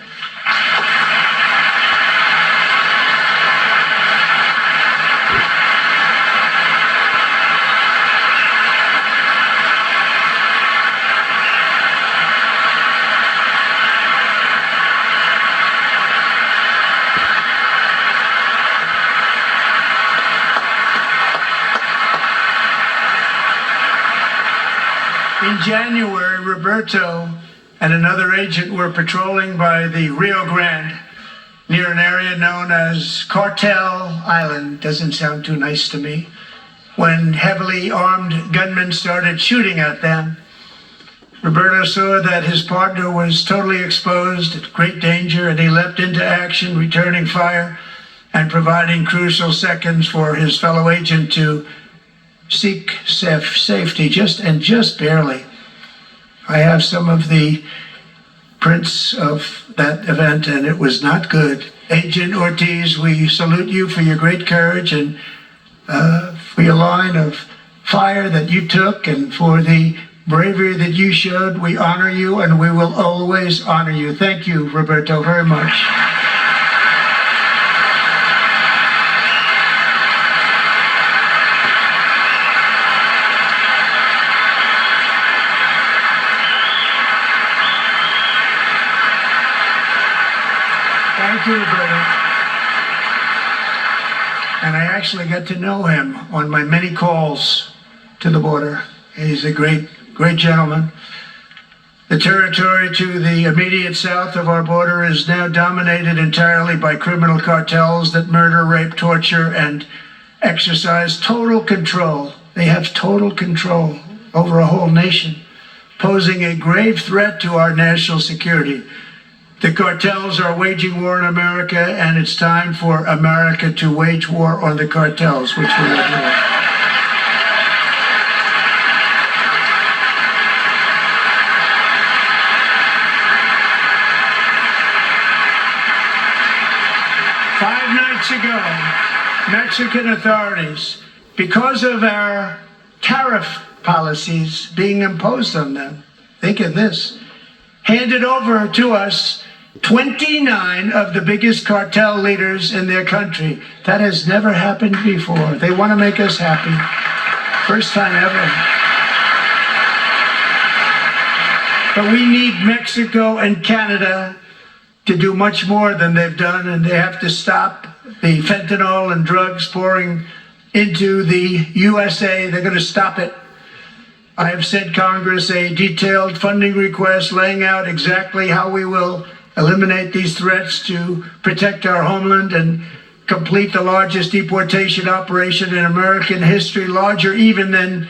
In January, Roberto and another agent were patrolling by the Rio Grande near an area known as Cartel Island. Doesn't sound too nice to me. When heavily armed gunmen started shooting at them, Roberto saw that his partner was totally exposed, at great danger, and he leapt into action, returning fire and providing crucial seconds for his fellow agent to seek safety, just barely. I have some of the prints of that event, and it was not good. Agent Ortiz, we salute you for your great courage and for your line of fire that you took, and for the bravery that you showed. We honor you, and we will always honor you. Thank you, Roberto, very much. Thank you And I actually got to know him on my many calls to the border. He's a great gentleman. The territory to the immediate south of our border is now dominated entirely by criminal cartels that murder, rape, torture, and exercise total control. They have total control over a whole nation, posing a grave threat to our national security. The cartels are waging war in America, and it's time for America to wage war on the cartels, which we are doing. Five nights ago, Mexican authorities, because of our tariff policies being imposed on them, think of this, handed over to us 29 of the biggest cartel leaders in their country. That has never happened before. They want to make us happy. First time ever. But we need Mexico and Canada to do much more than they've done, and they have to stop the fentanyl and drugs pouring into the USA. They're going to stop it. I have sent Congress a detailed funding request laying out exactly how we will eliminate these threats to protect our homeland and complete the largest deportation operation in American history, larger even than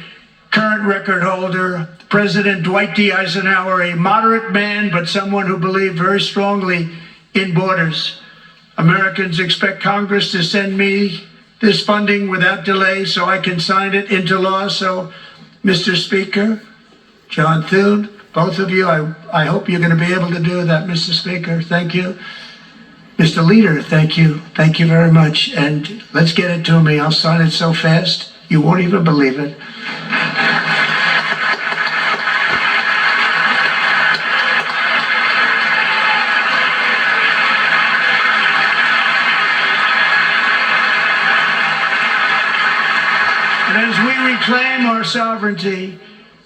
current record holder, President Dwight D. Eisenhower, a moderate man, but someone who believed very strongly in borders. Americans expect Congress to send me this funding without delay so I can sign it into law. So, Mr. Speaker, John Thune, both of you, I hope you're going to be able to do that, Mr. Speaker. Thank you. Mr. Leader, thank you. Thank you very much. And let's get it to me. I'll sign it so fast, you won't even believe it. And as we reclaim our sovereignty,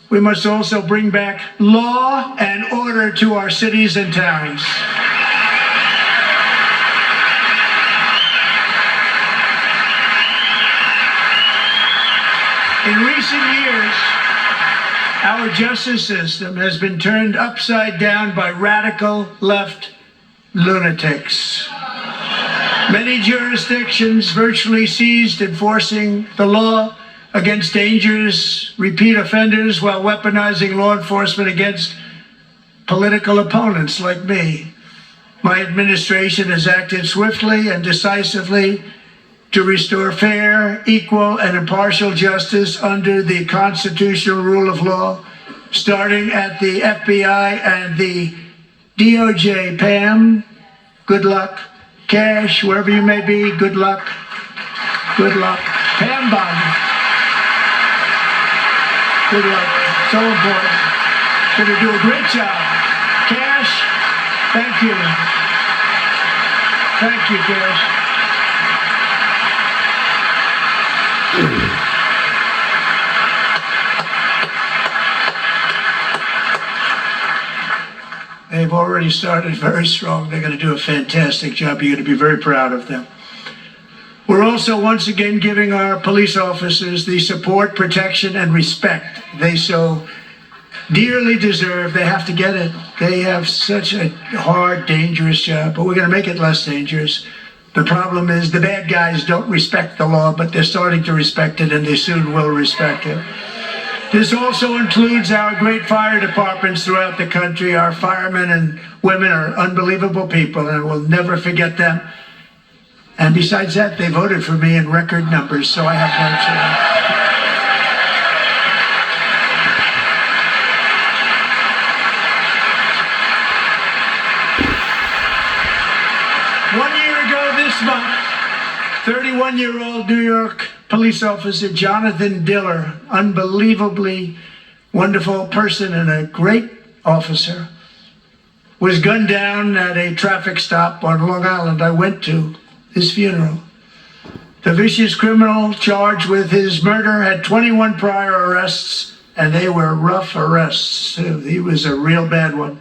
we must also bring back law and order to our cities and towns. In recent years, our justice system has been turned upside down by radical left lunatics. Many jurisdictions virtually ceased enforcing the law against dangerous repeat offenders while weaponizing law enforcement against political opponents like me. My administration has acted swiftly and decisively to restore fair, equal, and impartial justice under the constitutional rule of law, starting at the FBI and the DOJ. Pam, good luck. Cash, wherever you may be, good luck. Good luck. Pam Biden. Good luck. So important. Going to do a great job. Cash, thank you. Thank you, Cash. They've already started very strong. They're going to do a fantastic job. You're going to be very proud of them. We're also once again giving our police officers the support, protection, and respect they so dearly deserve. They have to get it. They have such a hard, dangerous job, but we're going to make it less dangerous. The problem is the bad guys don't respect the law, but they're starting to respect it, and they soon will respect it. This also includes our great fire departments throughout the country. Our firemen and women are unbelievable people, and we'll never forget them. And besides that, they voted for me in record numbers, so I have no choice. One year ago this month, 31-year-old New York police officer Jonathan Diller, unbelievably wonderful person and a great officer, was gunned down at a traffic stop on Long Island. I went to his funeral. The vicious criminal charged with his murder had 21 prior arrests, and they were rough arrests too. He was a real bad one.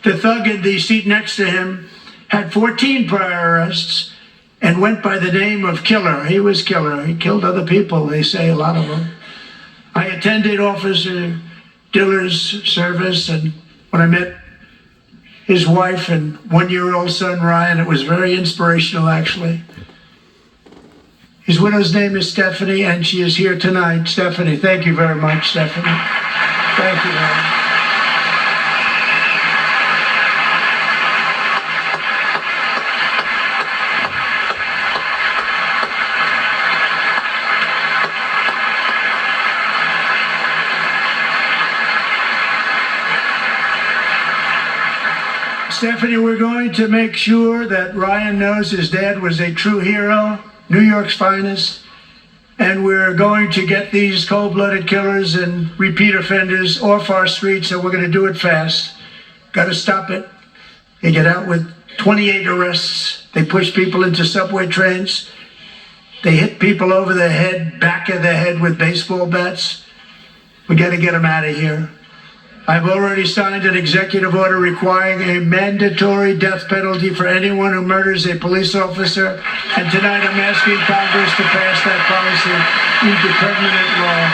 The thug in the seat next to him had 14 prior arrests. and went by the name of Killer. He was Killer. He killed other people, they say, a lot of them. I attended Officer Diller's service, and when I met his wife and one-year-old son, Ryan, it was very inspirational, actually. His widow's name is Stephanie, and she is here tonight. Stephanie, thank you very much, Stephanie. Thank you, Ryan. Stephanie, we're going to make sure that Ryan knows his dad was a true hero, New York's finest, and we're going to get these cold-blooded killers and repeat offenders off our streets, and we're going to do it fast. Got to stop it. They get out with 28 arrests. They push people into subway trains. They hit people over the head, back of the head with baseball bats. We got to get them out of here. I've already signed an executive order requiring a mandatory death penalty for anyone who murders a police officer, and tonight I'm asking Congress to pass that policy into permanent law.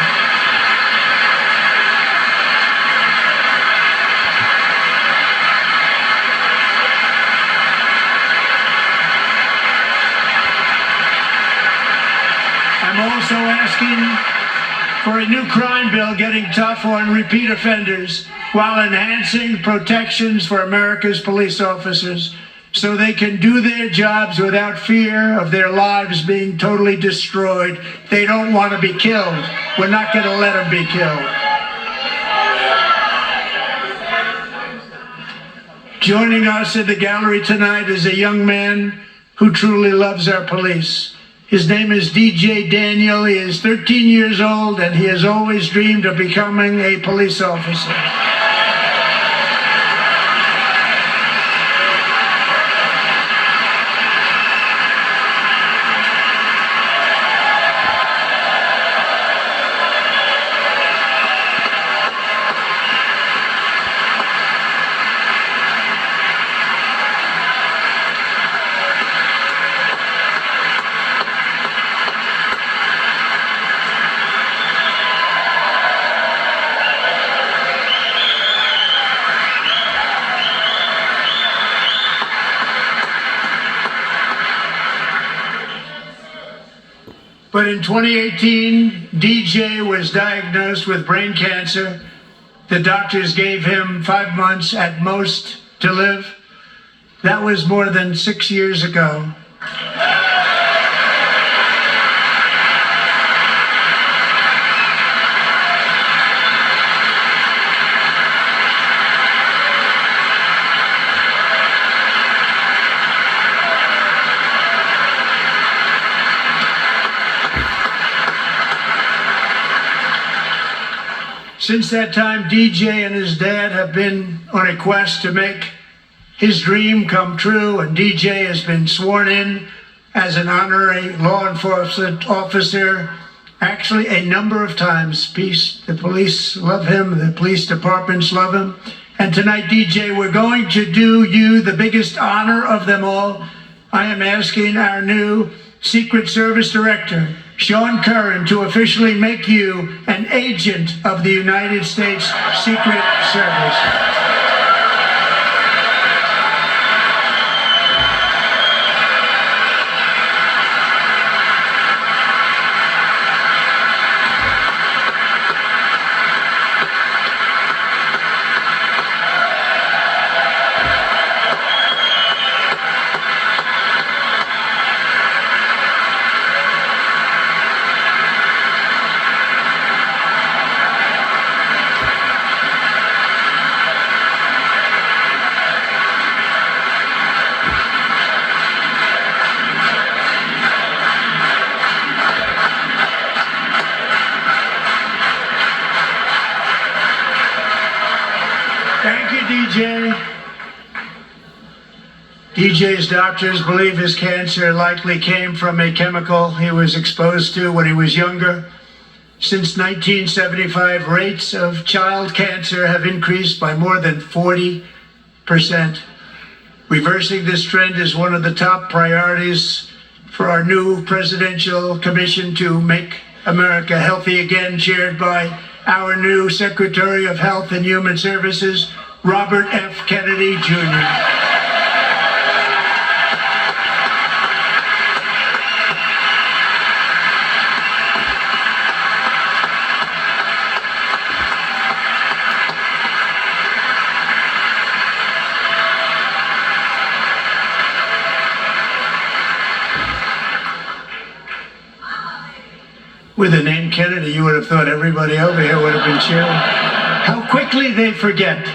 I'm also asking for a new crime bill getting tough on repeat offenders while enhancing protections for America's police officers so they can do their jobs without fear of their lives being totally destroyed. They don't want to be killed. We're not going to let them be killed. Joining us in the gallery tonight is a young man who truly loves our police. His name is DJ Daniel. He is 13 years old, and he has always dreamed of becoming a police officer. But in 2018, DJ was diagnosed with brain cancer. The doctors gave him 5 months at most to live. That was more than 6 years ago. Since that time, DJ and his dad have been on a quest to make his dream come true, and DJ has been sworn in as an honorary law enforcement officer, actually a number of times. The police love him, the police departments love him. And tonight, DJ, we're going to do you the biggest honor of them all. I am asking our new Secret Service Director, Sean Curran, to officially make you an agent of the United States Secret Service. Thank you, DJ. DJ's doctors believe his cancer likely came from a chemical he was exposed to when he was younger. Since 1975, rates of child cancer have increased by more than 40%. Reversing this trend is one of the top priorities for our new presidential commission to make America healthy again, chaired by our new Secretary of Health and Human Services, Robert F. Kennedy, Jr. With the name Kennedy, you would have thought everybody over here would have been cheering. How quickly they forget.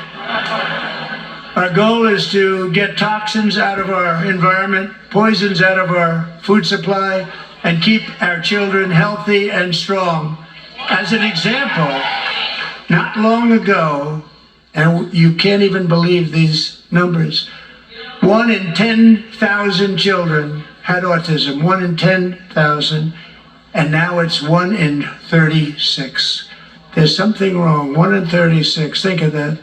Our goal is to get toxins out of our environment, poisons out of our food supply, and keep our children healthy and strong. As an example, not long ago, and you can't even believe these numbers, 1 in 10,000 children had autism, 1 in 10,000. And now it's 1 in 36. There's something wrong. 1 in 36. Think of that.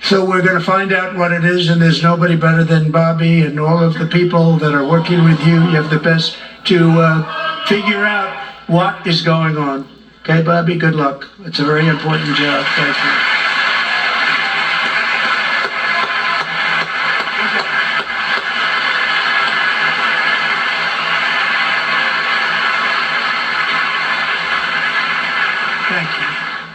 So we're going to find out what it is, and there's nobody better than Bobby and all of the people that are working with you. You have the best to figure out what is going on. Okay, Bobby? Good luck. It's a very important job. Thank you.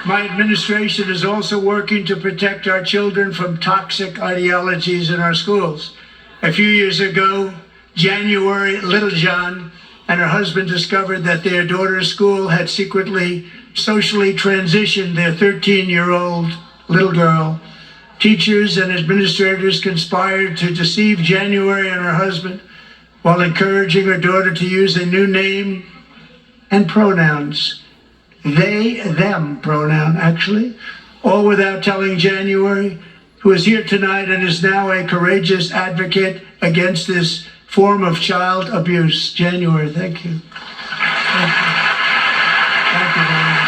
My administration is also working to protect our children from toxic ideologies in our schools. A few years ago, January, Little John and her husband discovered that their daughter's school had secretly socially transitioned their 13-year-old little girl. Teachers and administrators conspired to deceive January and her husband while encouraging her daughter to use a new name and pronouns. They, them pronoun, actually, all without telling January, who is here tonight and is now a courageous advocate against this form of child abuse. January, thank you. Thank you. Thank you very much.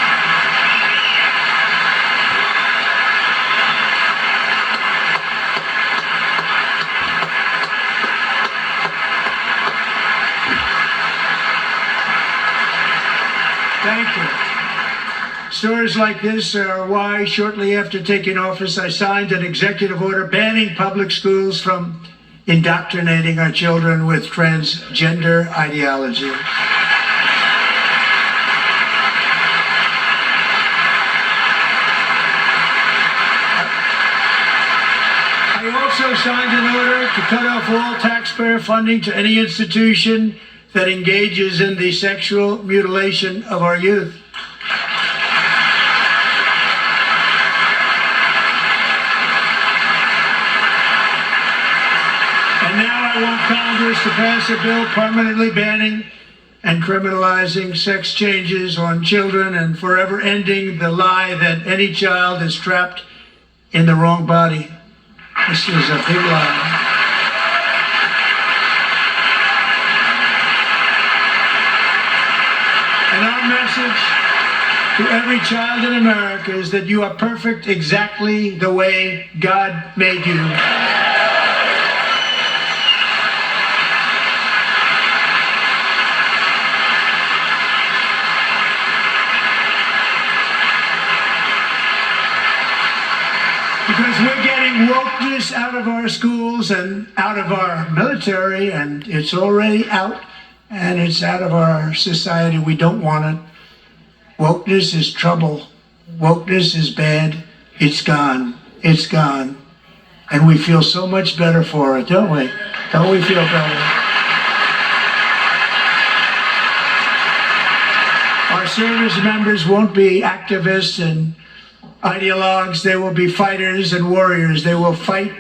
Thank you. Stories like this are why, shortly after taking office, I signed an executive order banning public schools from indoctrinating our children with transgender ideology. I also signed an order to cut off all taxpayer funding to any institution that engages in the sexual mutilation of our youth. And now I want Congress to pass a bill permanently banning and criminalizing sex changes on children and forever ending the lie that any child is trapped in the wrong body. This is a big lie. And our message to every child in America is that you are perfect exactly the way God made you. Because we're getting wokeness out of our schools and out of our military, and it's already out, and it's out of our society. We don't want it. Wokeness is trouble. Wokeness is bad. It's gone. It's gone. And we feel so much better for it, don't we? Don't we feel better? Our service members won't be activists and ideologues. They will be fighters and warriors. They will fight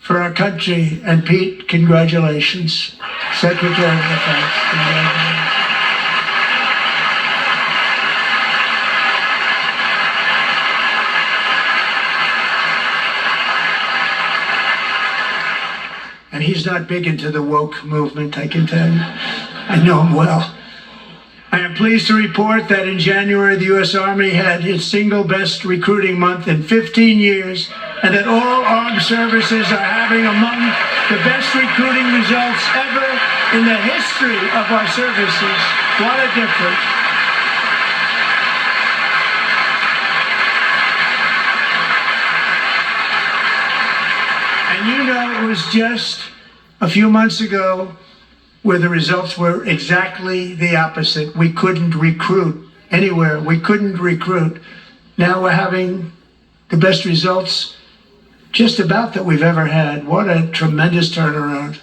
for our country. And Pete, congratulations. Secretary of Defense, congratulations. And he's not big into the woke movement, I can tell you. I know him well. I am pleased to report that in January, the U.S. Army had its single best recruiting month in 15 years, and that all armed services are having among the best recruiting results ever in the history of our services. What a difference. And you know, it was just a few months ago where the results were exactly the opposite. We couldn't recruit anywhere. We couldn't recruit. Now we're having the best results just about that we've ever had. What a tremendous turnaround.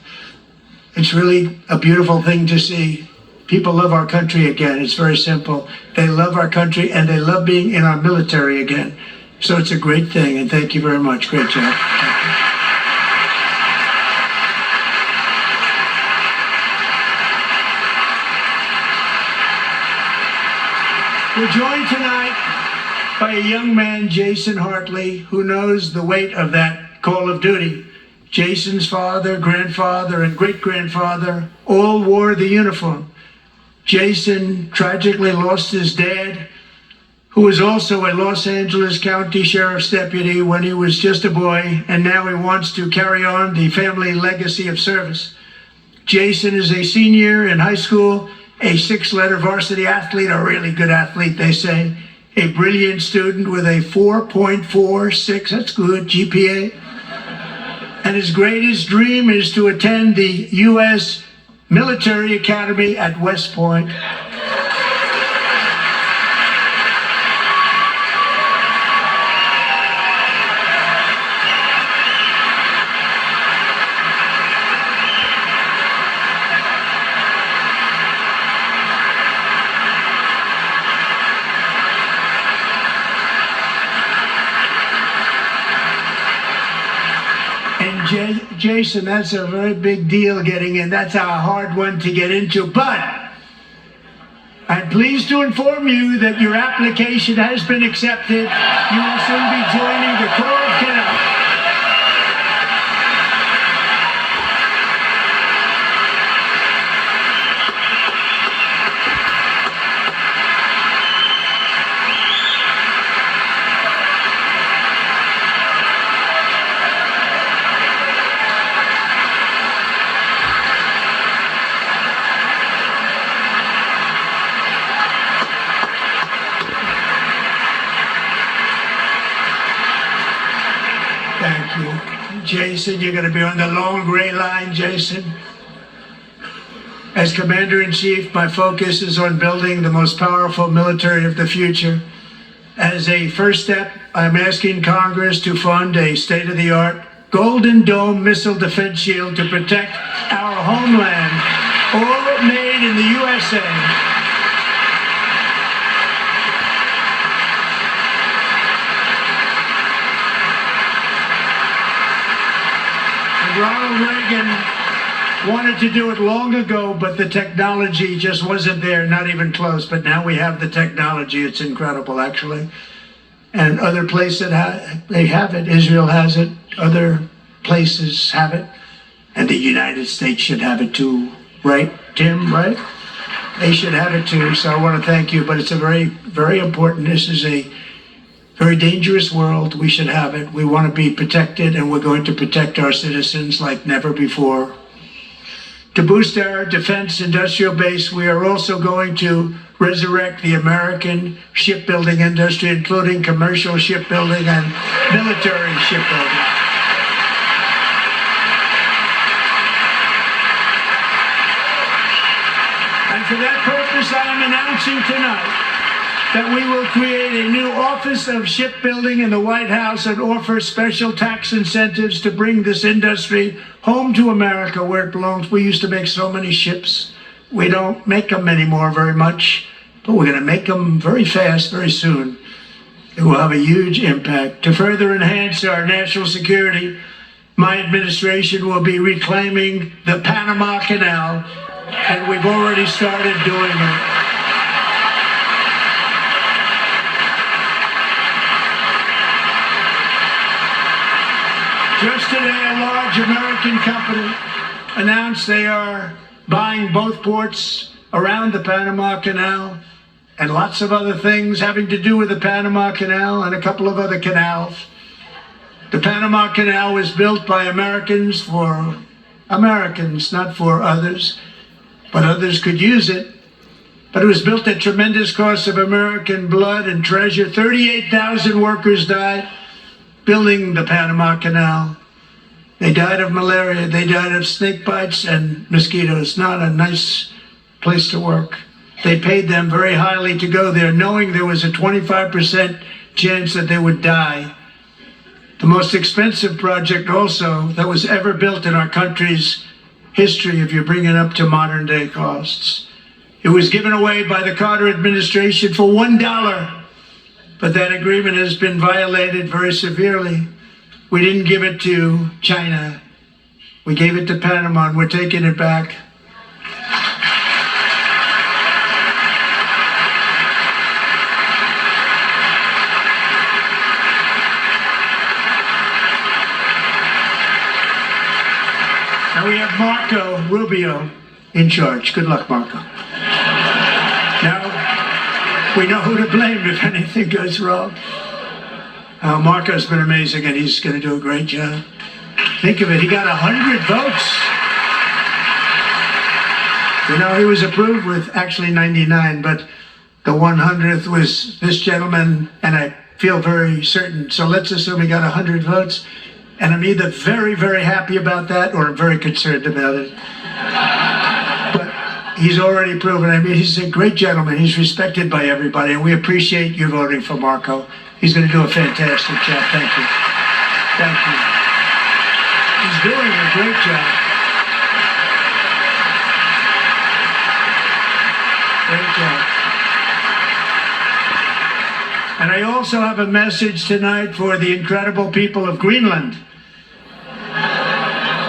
It's really a beautiful thing to see. People love our country again. It's very simple. They love our country and they love being in our military again. So it's a great thing, and thank you very much. Great job. We're joined tonight by a young man, Jason Hartley, who knows the weight of that call of duty. Jason's father, grandfather, and great-grandfather all wore the uniform. Jason tragically lost his dad, who was also a Los Angeles County Sheriff's deputy when he was just a boy, and now he wants to carry on the family legacy of service. Jason is a senior in high school, a 6-letter varsity athlete, a really good athlete, they say, a brilliant student with a 4.46, that's good, GPA. And his greatest dream is to attend the U.S. Military Academy at West Point. Jason, that's a very big deal getting in. That's a hard one to get into. But I'm pleased to inform you that your application has been accepted. You will soon be joining the Corps of Cadets. Thank you. Jason, you're going to be on the long gray line, Jason. As Commander-in-Chief, my focus is on building the most powerful military of the future. As a first step, I'm asking Congress to fund a state-of-the-art Golden Dome missile defense shield to protect our homeland, all made in the USA. Ronald Reagan wanted to do it long ago, but the technology just wasn't there, not even close. But now we have the technology. It's incredible, actually. And other places, they have it. Israel has it. Other places have it. And the United States should have it too. Right, Tim, right? They should have it too. So I want to thank you. But it's a very, very important. This is a very dangerous world. We should have it. We want to be protected, and we're going to protect our citizens like never before. To boost our defense industrial base, we are also going to resurrect the American shipbuilding industry, including commercial shipbuilding and military shipbuilding. And for that purpose, I am announcing tonight that we will create a new Office of Shipbuilding in the White House and offer special tax incentives to bring this industry home to America where it belongs. We used to make so many ships. We don't make them anymore very much, but we're going to make them very fast, very soon. It will have a huge impact. To further enhance our national security, my administration will be reclaiming the Panama Canal, and we've already started doing it. Just today, a large American company announced they are buying both ports around the Panama Canal and lots of other things having to do with the Panama Canal and a couple of other canals. The Panama Canal was built by Americans for Americans, not for others. but others could use it. But it was built at tremendous cost of American blood and treasure. 38,000 workers died building the Panama Canal. They died of malaria, they died of snake bites and mosquitoes. Not a nice place to work. They paid them very highly to go there, knowing there was a 25% chance that they would die. The most expensive project also that was ever built in our country's history, if you bring it up to modern day costs. It was given away by the Carter administration for $1, but that agreement has been violated very severely. We didn't give it to China. We gave it to Panama, and we're taking it back. And we have Marco Rubio in charge. Good luck, Marco. Now, we know who to blame if anything goes wrong. Marco's been amazing, and he's going to do a great job. Think of it, he got 100 votes. You know, he was approved with actually 99, but the 100th was this gentleman, and I feel very certain. So let's assume he got 100 votes, and I'm either very, very happy about that, or I'm very concerned about it. But he's already proven. I mean, he's a great gentleman. He's respected by everybody, and we appreciate you voting for Marco. He's going to do a fantastic job. Thank you. Thank you. He's doing a great job. Great job. And I also have a message tonight for the incredible people of Greenland.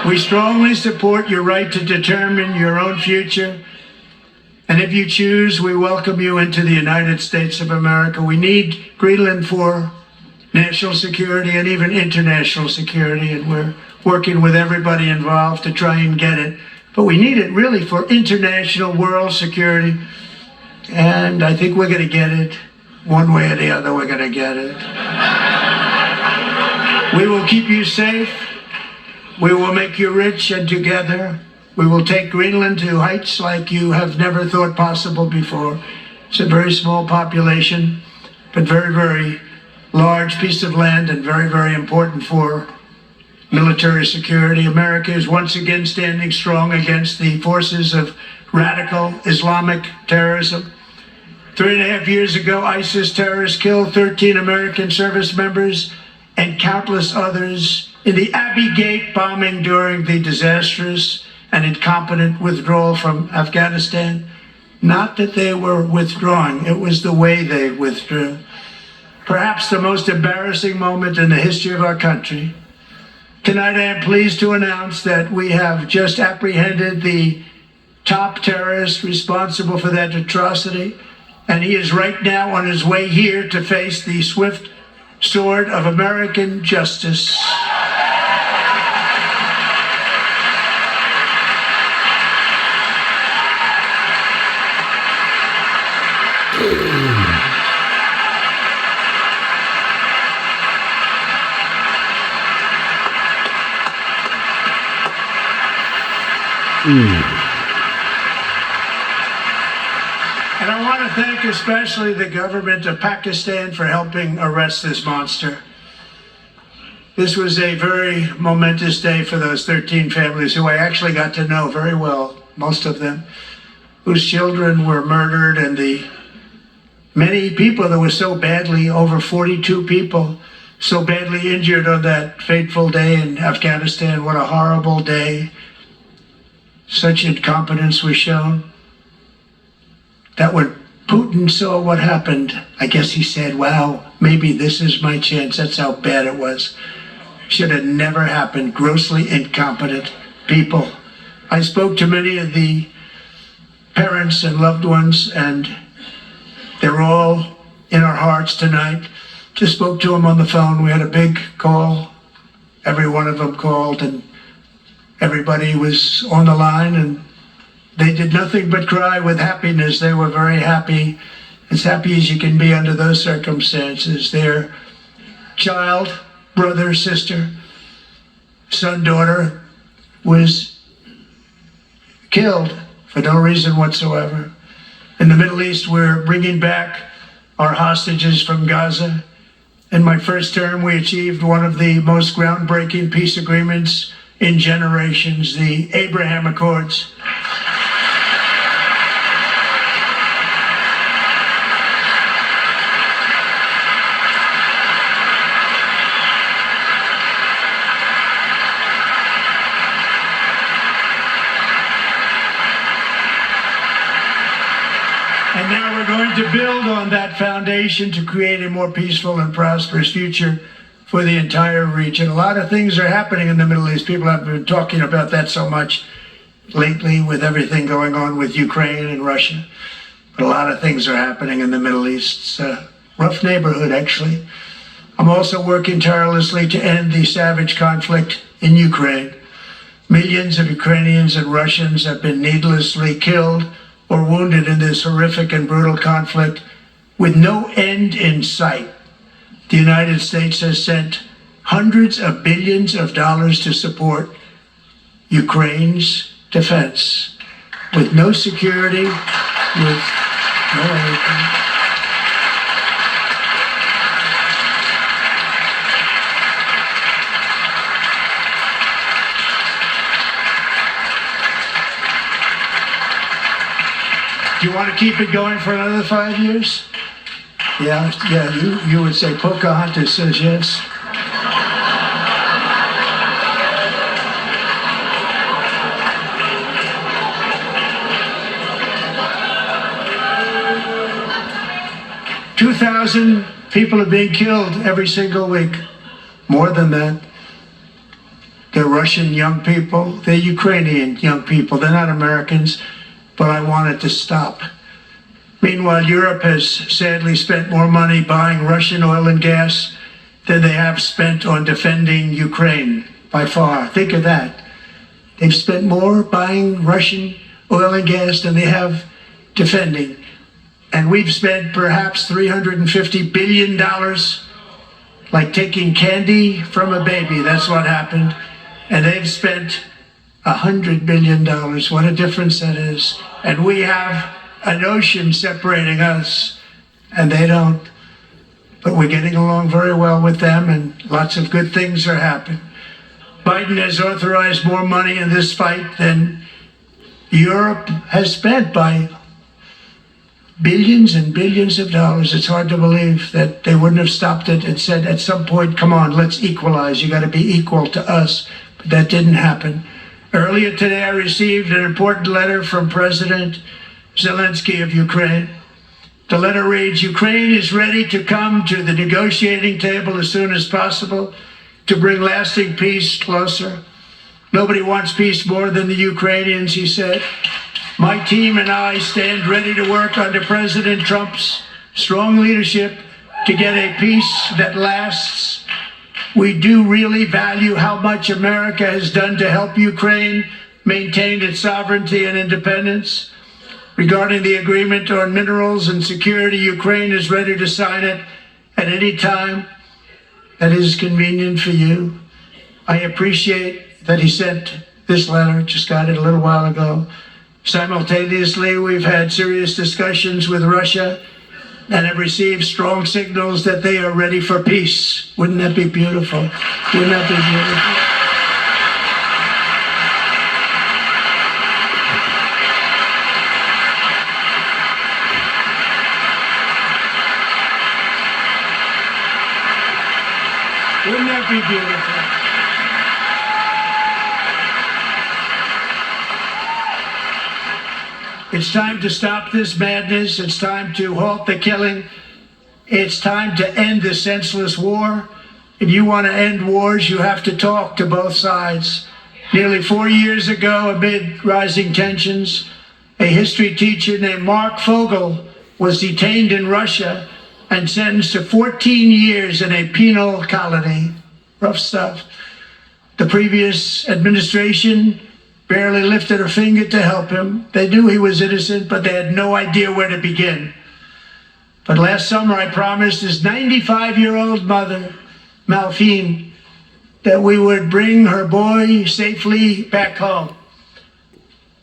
We strongly support your right to determine your own future. And if you choose, we welcome you into the United States of America. We need Greenland for national security and even international security, and we're working with everybody involved to try and get it. But we need it really for international world security, and I think we're going to get it. One way or the other, we're going to get it. We will keep you safe. We will make you rich, and together we will take Greenland to heights like you have never thought possible before. It's a very small population, but very, very large piece of land, and very, very important for military security. America is once again standing strong against the forces of radical Islamic terrorism. 3.5 years ago, ISIS terrorists killed 13 American service members and countless others in the Abbey Gate bombing during the disastrous and incompetent withdrawal from Afghanistan. Not that they were withdrawing, it was the way they withdrew. Perhaps the most embarrassing moment in the history of our country. Tonight I am pleased to announce that we have just apprehended the top terrorist responsible for that atrocity, and he is right now on his way here to face the swift sword of American justice. And I want to thank especially the government of Pakistan for helping arrest this monster. This was a very momentous day for those 13 families who I actually got to know very well, most of them, whose children were murdered, and the many people that were so badly, over 42 people, so badly injured on that fateful day in Afghanistan. What a horrible day. Such incompetence was shown that when Putin saw what happened, I guess he said, wow, maybe this is my chance. That's how bad it was. Should have never happened. Grossly incompetent people. I spoke to many of the parents and loved ones, and they're all in our hearts tonight. Just spoke to them on the phone. We had a big call. Every one of them called, and everybody was on the line, and they did nothing but cry with happiness. They were very happy, as happy as you can be under those circumstances. Their child, brother, sister, son, daughter was killed for no reason whatsoever. In the Middle East, we're bringing back our hostages from Gaza. In my first term, we achieved one of the most groundbreaking peace agreements in generations, the Abraham Accords. And now we're going to build on that foundation to create a more peaceful and prosperous future for the entire region. A lot of things are happening in the Middle East. People have been talking about that so much lately with everything going on with Ukraine and Russia. But a lot of things are happening in the Middle East. It's a rough neighborhood, actually. I'm also working tirelessly to end the savage conflict in Ukraine. Millions of Ukrainians and Russians have been needlessly killed or wounded in this horrific and brutal conflict with no end in sight. The United States has sent hundreds of billions of dollars to support Ukraine's defense with no security, with no anything. Do you want to keep it going for another 5 years? Yeah, you would say Pocahontas says yes. $2,000 people are being killed every single week. More than that. They're Russian young people. They're Ukrainian young people. They're not Americans. But I want it to stop. Meanwhile, Europe has sadly spent more money buying Russian oil and gas than they have spent on defending Ukraine, by far. Think of that. They've spent more buying Russian oil and gas than they have defending. And we've spent perhaps $350 billion, like taking candy from a baby. That's what happened. And they've spent $100 billion. What a difference that is. And we have an ocean separating us, and they don't. But we're getting along very well with them, and lots of good things are happening. Biden has authorized more money in this fight than Europe has spent by billions and billions of dollars. It's hard to believe that they wouldn't have stopped it and said at some point, come on, let's equalize. You got to be equal to us. But that didn't happen. Earlier today, I received an important letter from President Zelensky of Ukraine. The letter reads, Ukraine is ready to come to the negotiating table as soon as possible to bring lasting peace closer. Nobody wants peace more than the Ukrainians, he said. My team and I stand ready to work under President Trump's strong leadership to get a peace that lasts. We do really value how much America has done to help Ukraine maintain its sovereignty and independence. Regarding the agreement on minerals and security, Ukraine is ready to sign it at any time that is convenient for you. I appreciate that he sent this letter, just got it a little while ago. Simultaneously, we've had serious discussions with Russia and have received strong signals that they are ready for peace. Wouldn't that be beautiful? Wouldn't that be beautiful? Wouldn't that be beautiful? It's time to stop this madness. It's time to halt the killing. It's time to end this senseless war. If you want to end wars, you have to talk to both sides. Nearly 4 years ago, amid rising tensions, a history teacher named Mark Fogel was detained in Russia and sentenced to 14 years in a penal colony. Rough stuff. The previous administration barely lifted a finger to help him. They knew he was innocent, but they had no idea where to begin. But last summer, I promised his 95-year-old mother,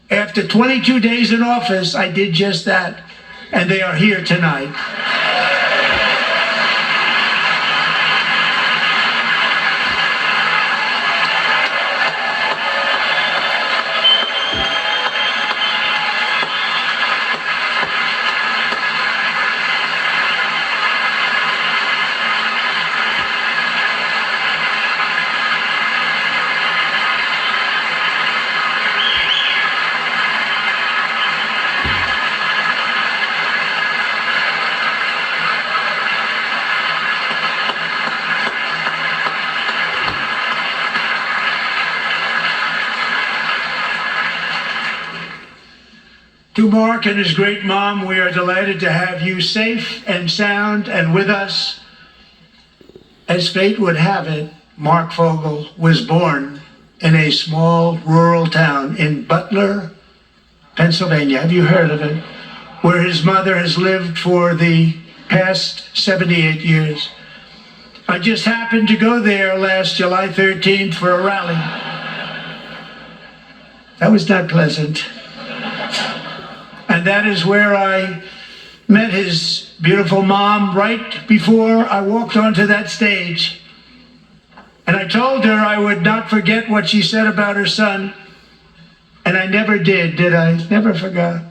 After 22 days in office, I did just that, and they are here tonight. To Mark and his great mom, we are delighted to have you safe and sound and with us. As fate would have it, Mark Fogel was born in a small rural town in Butler, Pennsylvania. Have you heard of it? Where his mother has lived for the past 78 years. I just happened to go there last July 13th for a rally. That was not pleasant. And that is where I met his beautiful mom right before I walked onto that stage. And I told her I would not forget what she said about her son. And I never did I? Never forgot.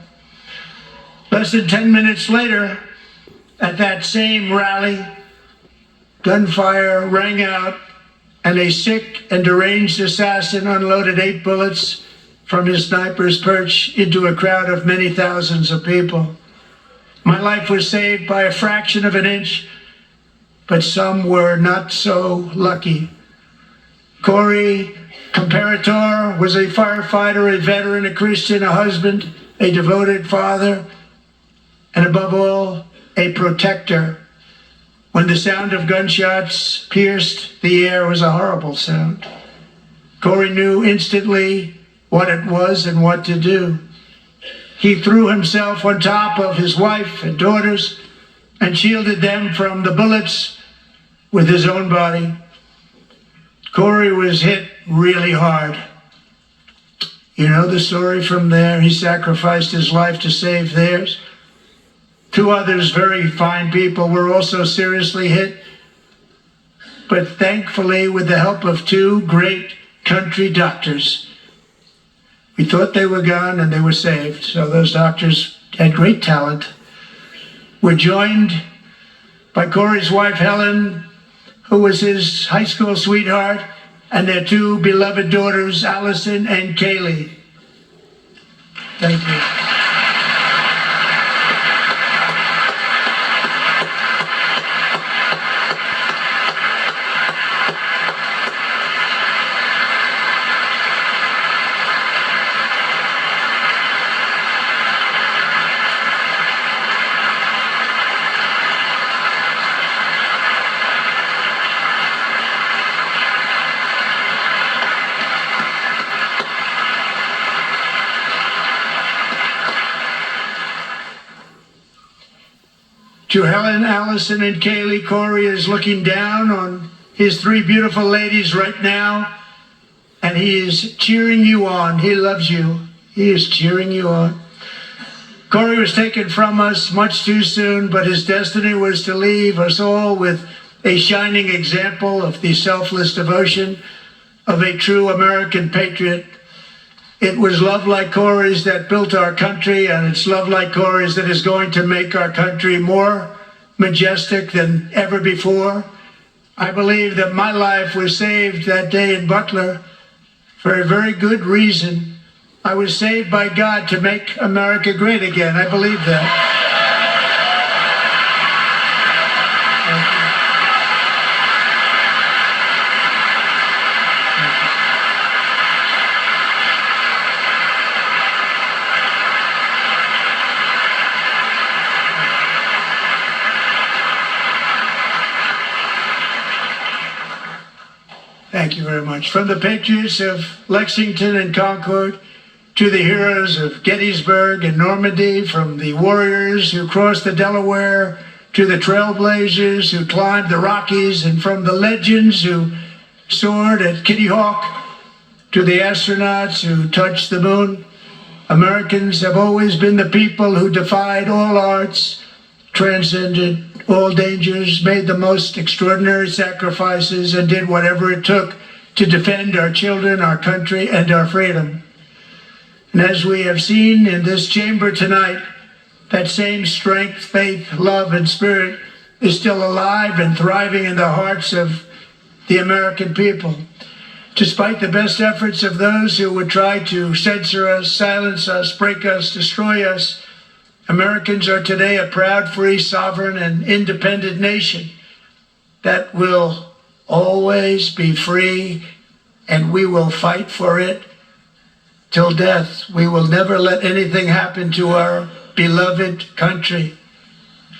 Less than 10 minutes later, at that same rally, gunfire rang out and a sick and deranged assassin unloaded 8 bullets from his sniper's perch into a crowd of many thousands of people. My life was saved by a fraction of an inch, but some were not so lucky. Corey Comparator was a firefighter, a veteran, a Christian, a husband, a devoted father, and above all, a protector. When the sound of gunshots pierced the air, it was a horrible sound. Corey knew instantly what it was and what to do. He threw himself on top of his wife and daughters and shielded them from the bullets with his own body. Corey was hit really hard. You know the story from there. He sacrificed his life to save theirs. 2 others, very fine people, were also seriously hit. But thankfully, with the help of 2 great country doctors, we thought they were gone and they were saved. So those doctors had great talent. We're joined by Corey's wife, Helen, who was his high school sweetheart, and their 2 beloved daughters, Allison and Kaylee. Thank you. To Helen, Allison, and Kaylee, Corey is looking down on his 3 beautiful ladies right now, and he is cheering you on. He loves you. He is cheering you on. Corey was taken from us much too soon, but his destiny was to leave us all with a shining example of the selfless devotion of a true American patriot. It was love like Corey's that built our country, and it's love like Corey's that is going to make our country more majestic than ever before. I believe that my life was saved that day in Butler for a very good reason. I was saved by God to make America great again. I believe that. Thank you very much. From the patriots of Lexington and Concord to the heroes of Gettysburg and Normandy, from the warriors who crossed the Delaware to the trailblazers who climbed the Rockies, and from the legends who soared at Kitty Hawk to the astronauts who touched the moon, Americans have always been the people who defied all odds, transcended all dangers, made the most extraordinary sacrifices, and did whatever it took to defend our children, our country, and our freedom. And as we have seen in this chamber tonight, that same strength, faith, love, and spirit is still alive and thriving in the hearts of the American people. Despite the best efforts of those who would try to censor us, silence us, break us, destroy us, Americans are today a proud, free, sovereign, and independent nation that will always be free, and we will fight for it till death. We will never let anything happen to our beloved country,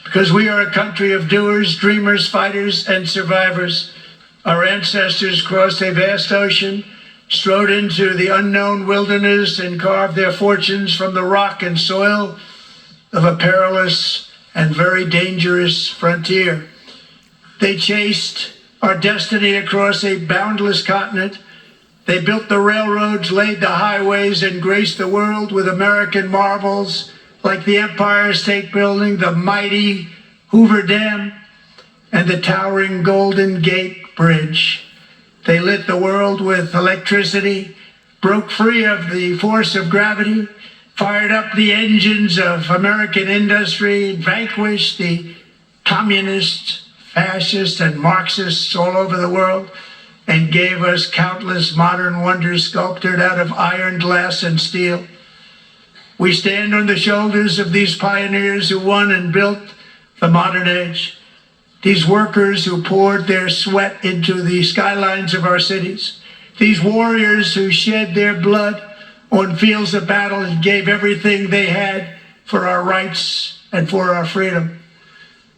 because we are a country of doers, dreamers, fighters, and survivors. Our ancestors crossed a vast ocean, strode into the unknown wilderness, and carved their fortunes from the rock and soil of a perilous and very dangerous frontier. They chased our destiny across a boundless continent. They built the railroads, laid the highways, and graced the world with American marvels like the Empire State Building, the mighty Hoover Dam, and the towering Golden Gate Bridge. They lit the world with electricity, broke free of the force of gravity, fired up the engines of American industry, vanquished the communists, fascists, and Marxists all over the world, and gave us countless modern wonders sculptured out of iron, glass, and steel. We stand on the shoulders of these pioneers who won and built the modern age. These workers who poured their sweat into the skylines of our cities. These warriors who shed their blood on fields of battle and gave everything they had for our rights and for our freedom.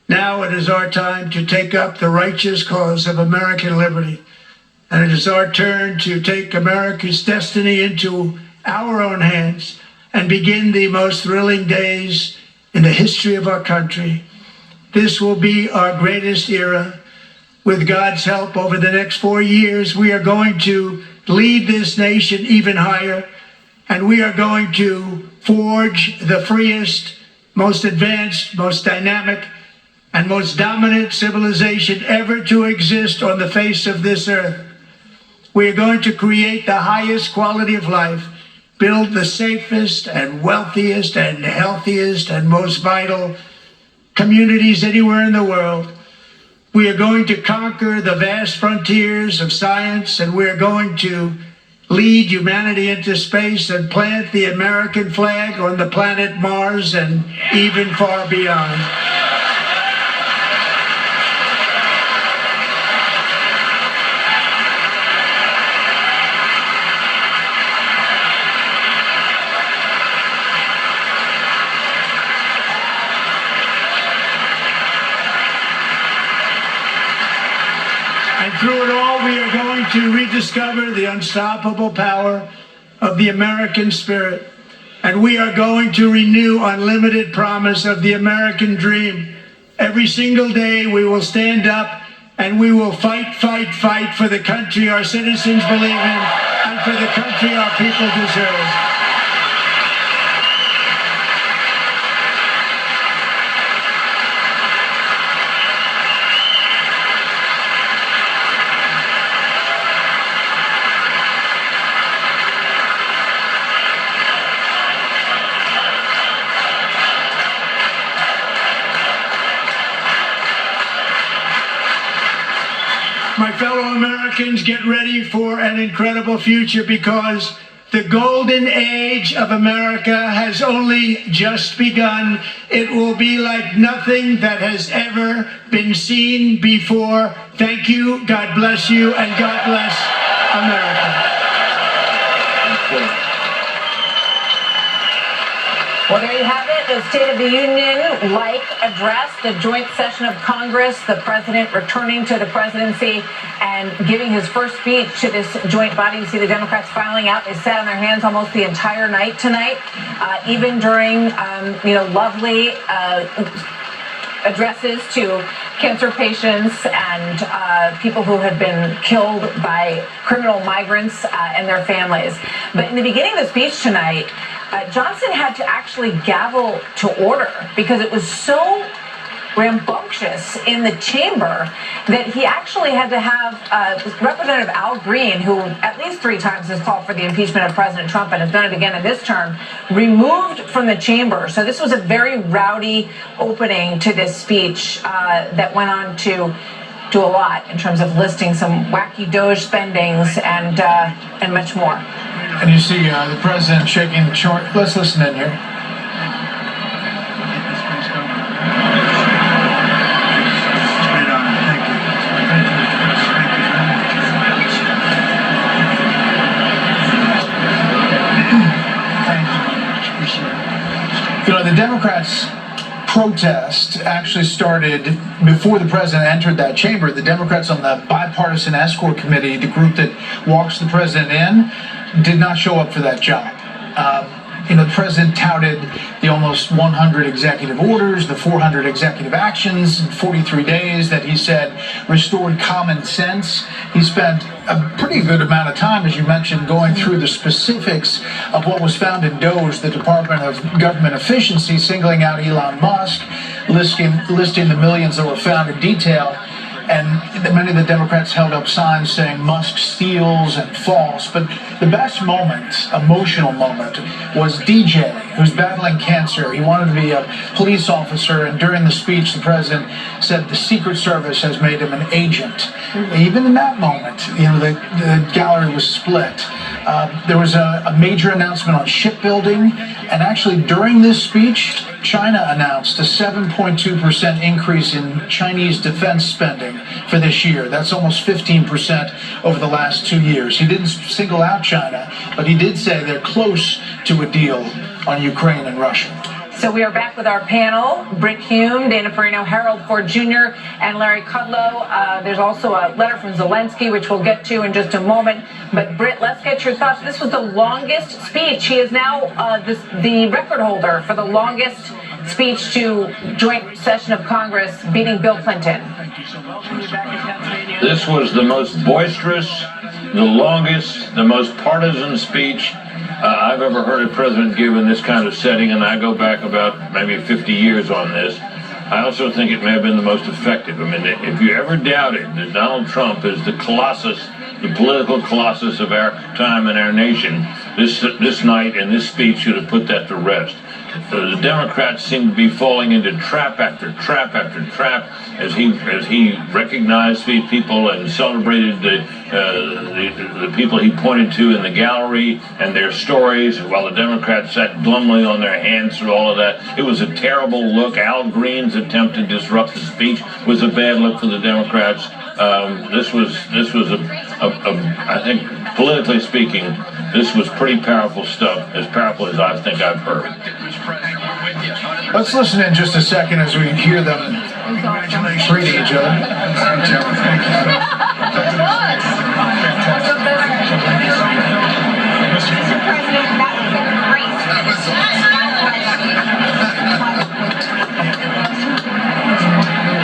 Now it is our time to take up the righteous cause of American liberty. And it is our turn to take America's destiny into our own hands and begin the most thrilling days in the history of our country. This will be our greatest era. With God's help, over the next 4 years, we are going to lead this nation even higher, and we are going to forge the freest, most advanced, most dynamic, and most dominant civilization ever to exist on the face of this earth. We are going to create the highest quality of life, build the safest and wealthiest and healthiest and most vital communities anywhere in the world. We are going to conquer the vast frontiers of science, and we are going to lead humanity into space and plant the American flag on the planet Mars and even far beyond. Through it all, we are going to rediscover the unstoppable power of the American spirit. And we are going to renew unlimited promise of the American dream. Every single day we will stand up and we will fight, fight, fight for the country our citizens believe in and for the country our people deserve. My fellow Americans, get ready for an incredible future, because the golden age of America has only just begun. It will be like nothing that has ever been seen before. Thank you, God bless you, and God bless America. Well, there you have it, the State of the Union-like address, the joint session of Congress, the president returning to the presidency and giving his first speech to this joint body. You see the Democrats filing out. They sat on their hands almost the entire night tonight, even during, lovely addresses to cancer patients and people who have been killed by criminal migrants and their families. But in the beginning of the speech tonight, Johnson had to actually gavel to order because it was so rambunctious in the chamber that he actually had to have Representative Al Green, who at least 3 times has called for the impeachment of President Trump and has done it again in this term, removed from the chamber. So this was a very rowdy opening to this speech that went on to do a lot in terms of listing some wacky Doge spendings and much more. And you see the president shaking the short. Let's listen in here. You know, the Democrats' protest actually started before the president entered that chamber. The Democrats on the bipartisan escort committee, the group that walks the president in, did not show up for that job. You know, the president touted the almost 100 executive orders, the 400 executive actions in 43 days that he said restored common sense. He spent a pretty good amount of time, as you mentioned, going through the specifics of what was found in DOGE, the Department of Government Efficiency, singling out Elon Musk, listing the millions that were found in detail. And many of the Democrats held up signs saying Musk steals and false. But the best moment, emotional moment, was DJ, who's battling cancer. He wanted to be a police officer, and during the speech, the president said the Secret Service has made him an agent. Even in that moment, you know, the gallery was split. There was a major announcement on shipbuilding, and actually during this speech, China announced a 7.2% increase in Chinese defense spending for this year. That's almost 15% over the last 2 years. He didn't single out China, but he did say they're close to a deal on Ukraine and Russia. So we are back with our panel, Britt Hume, Dana Perino, Harold Ford Jr., and Larry Kudlow. There's also a letter from Zelensky, which we'll get to in just a moment. But Britt, let's get your thoughts. This was the longest speech. He is now the record holder for the longest speech to joint session of Congress, beating Bill Clinton. This was the most boisterous, the longest, the most partisan speech I've ever heard a president give in this kind of setting, and I go back about maybe 50 years on this. I also think it may have been the most effective. I mean, if you ever doubted that Donald Trump is the colossus, the political colossus of our time and our nation, this night and this speech should have put that to rest. The Democrats seem to be falling into trap after trap after trap as he recognized these people and celebrated the people he pointed to in the gallery and their stories, while the Democrats sat glumly on their hands through all of that. It was a terrible look. Al Green's attempt to disrupt the speech was a bad look for the Democrats. This was I think, politically speaking, this was pretty powerful stuff, as powerful as I think I've heard. Let's listen in just a second as we hear them greeting each other.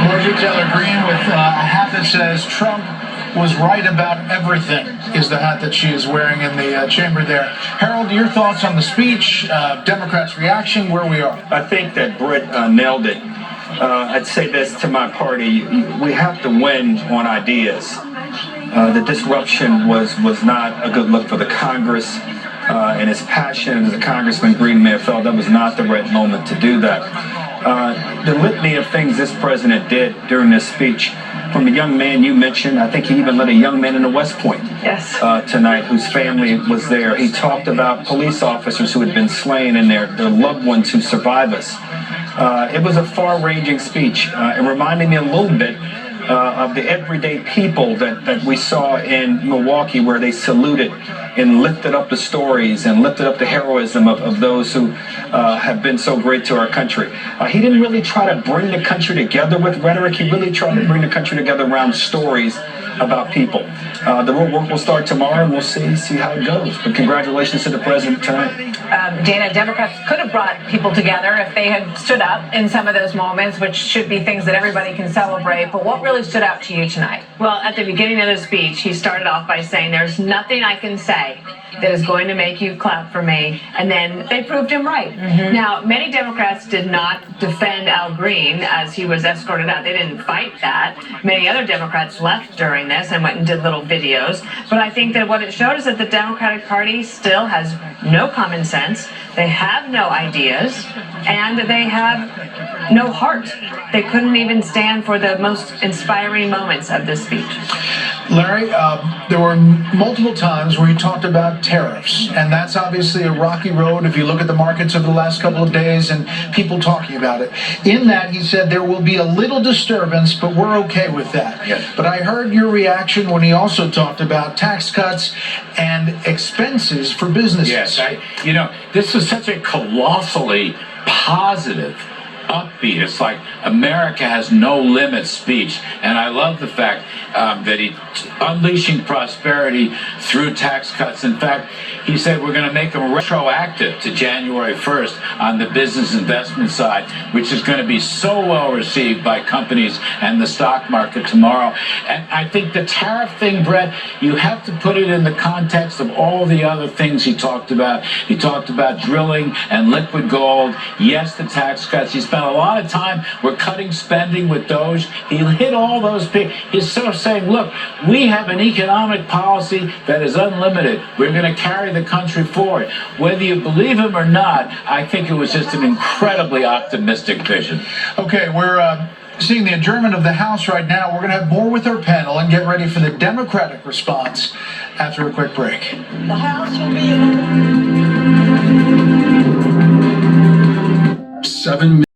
Marjorie Taylor Greene with a hat that says Trump was right about everything is the hat that she is wearing in the chamber there. Harold, your thoughts on the speech, Democrats' reaction, where we are? I think that Britt nailed it. I'd say this to my party: we have to win on ideas. The disruption was not a good look for the Congress, and as passionate as Congressman Greene may have felt, that was not the right moment to do that. The litany of things this president did during this speech, from the young man you mentioned, I think he even let a young man into West Point tonight whose family was there. He talked about police officers who had been slain and their loved ones who survive us. It was a far-ranging speech. It reminded me a little bit of the everyday people that we saw in Milwaukee, where they saluted and lifted up the stories and lifted up the heroism of those who have been so great to our country. He didn't really try to bring the country together with rhetoric. He really tried to bring the country together around stories about people. The real work will start tomorrow, and we'll see how it goes. But congratulations to the president tonight. Dana, Democrats could have brought people together if they had stood up in some of those moments, which should be things that everybody can celebrate. But what really stood out to you tonight? Well, at the beginning of the speech, he started off by saying, "There's nothing I can say that is going to make you clap for me." And then they proved him right. Now, many Democrats did not defend Al Green as he was escorted out. They didn't fight that. Many other Democrats left during this and went and did little videos. But I think that what it showed is that the Democratic Party still has no common sense. They have no ideas, and they have no heart. They couldn't even stand for the most inspiring moments of this speech. Larry, there were multiple times where he talked about tariffs, and that's obviously a rocky road if you look at the markets over the last couple of days and people talking about it. In that, he said there will be a little disturbance, but we're okay with that. Yes. But I heard your reaction when he also talked about tax cuts and expenses for businesses. Yes, this was such a colossally positive, upbeat. It's like America has no limit speech, and I love the fact that he's unleashing prosperity through tax cuts. In fact, he said we're going to make them retroactive to January 1st on the business investment side, which is going to be so well received by companies and the stock market tomorrow. And I think the tariff thing, Brett, you have to put it in the context of all the other things he talked about. He talked about drilling and liquid gold. Yes, the tax cuts. He spent a lot of time. We're cutting spending with Doge. He hit all those people. He's sort of saying, look, we have an economic policy that is unlimited. We're going to carry the country forward. Whether you believe him or not, I think it was just an incredibly optimistic vision. Okay, we're seeing the adjournment of the House right now. We're going to have more with our panel and get ready for the Democratic response after a quick break. The House will be 7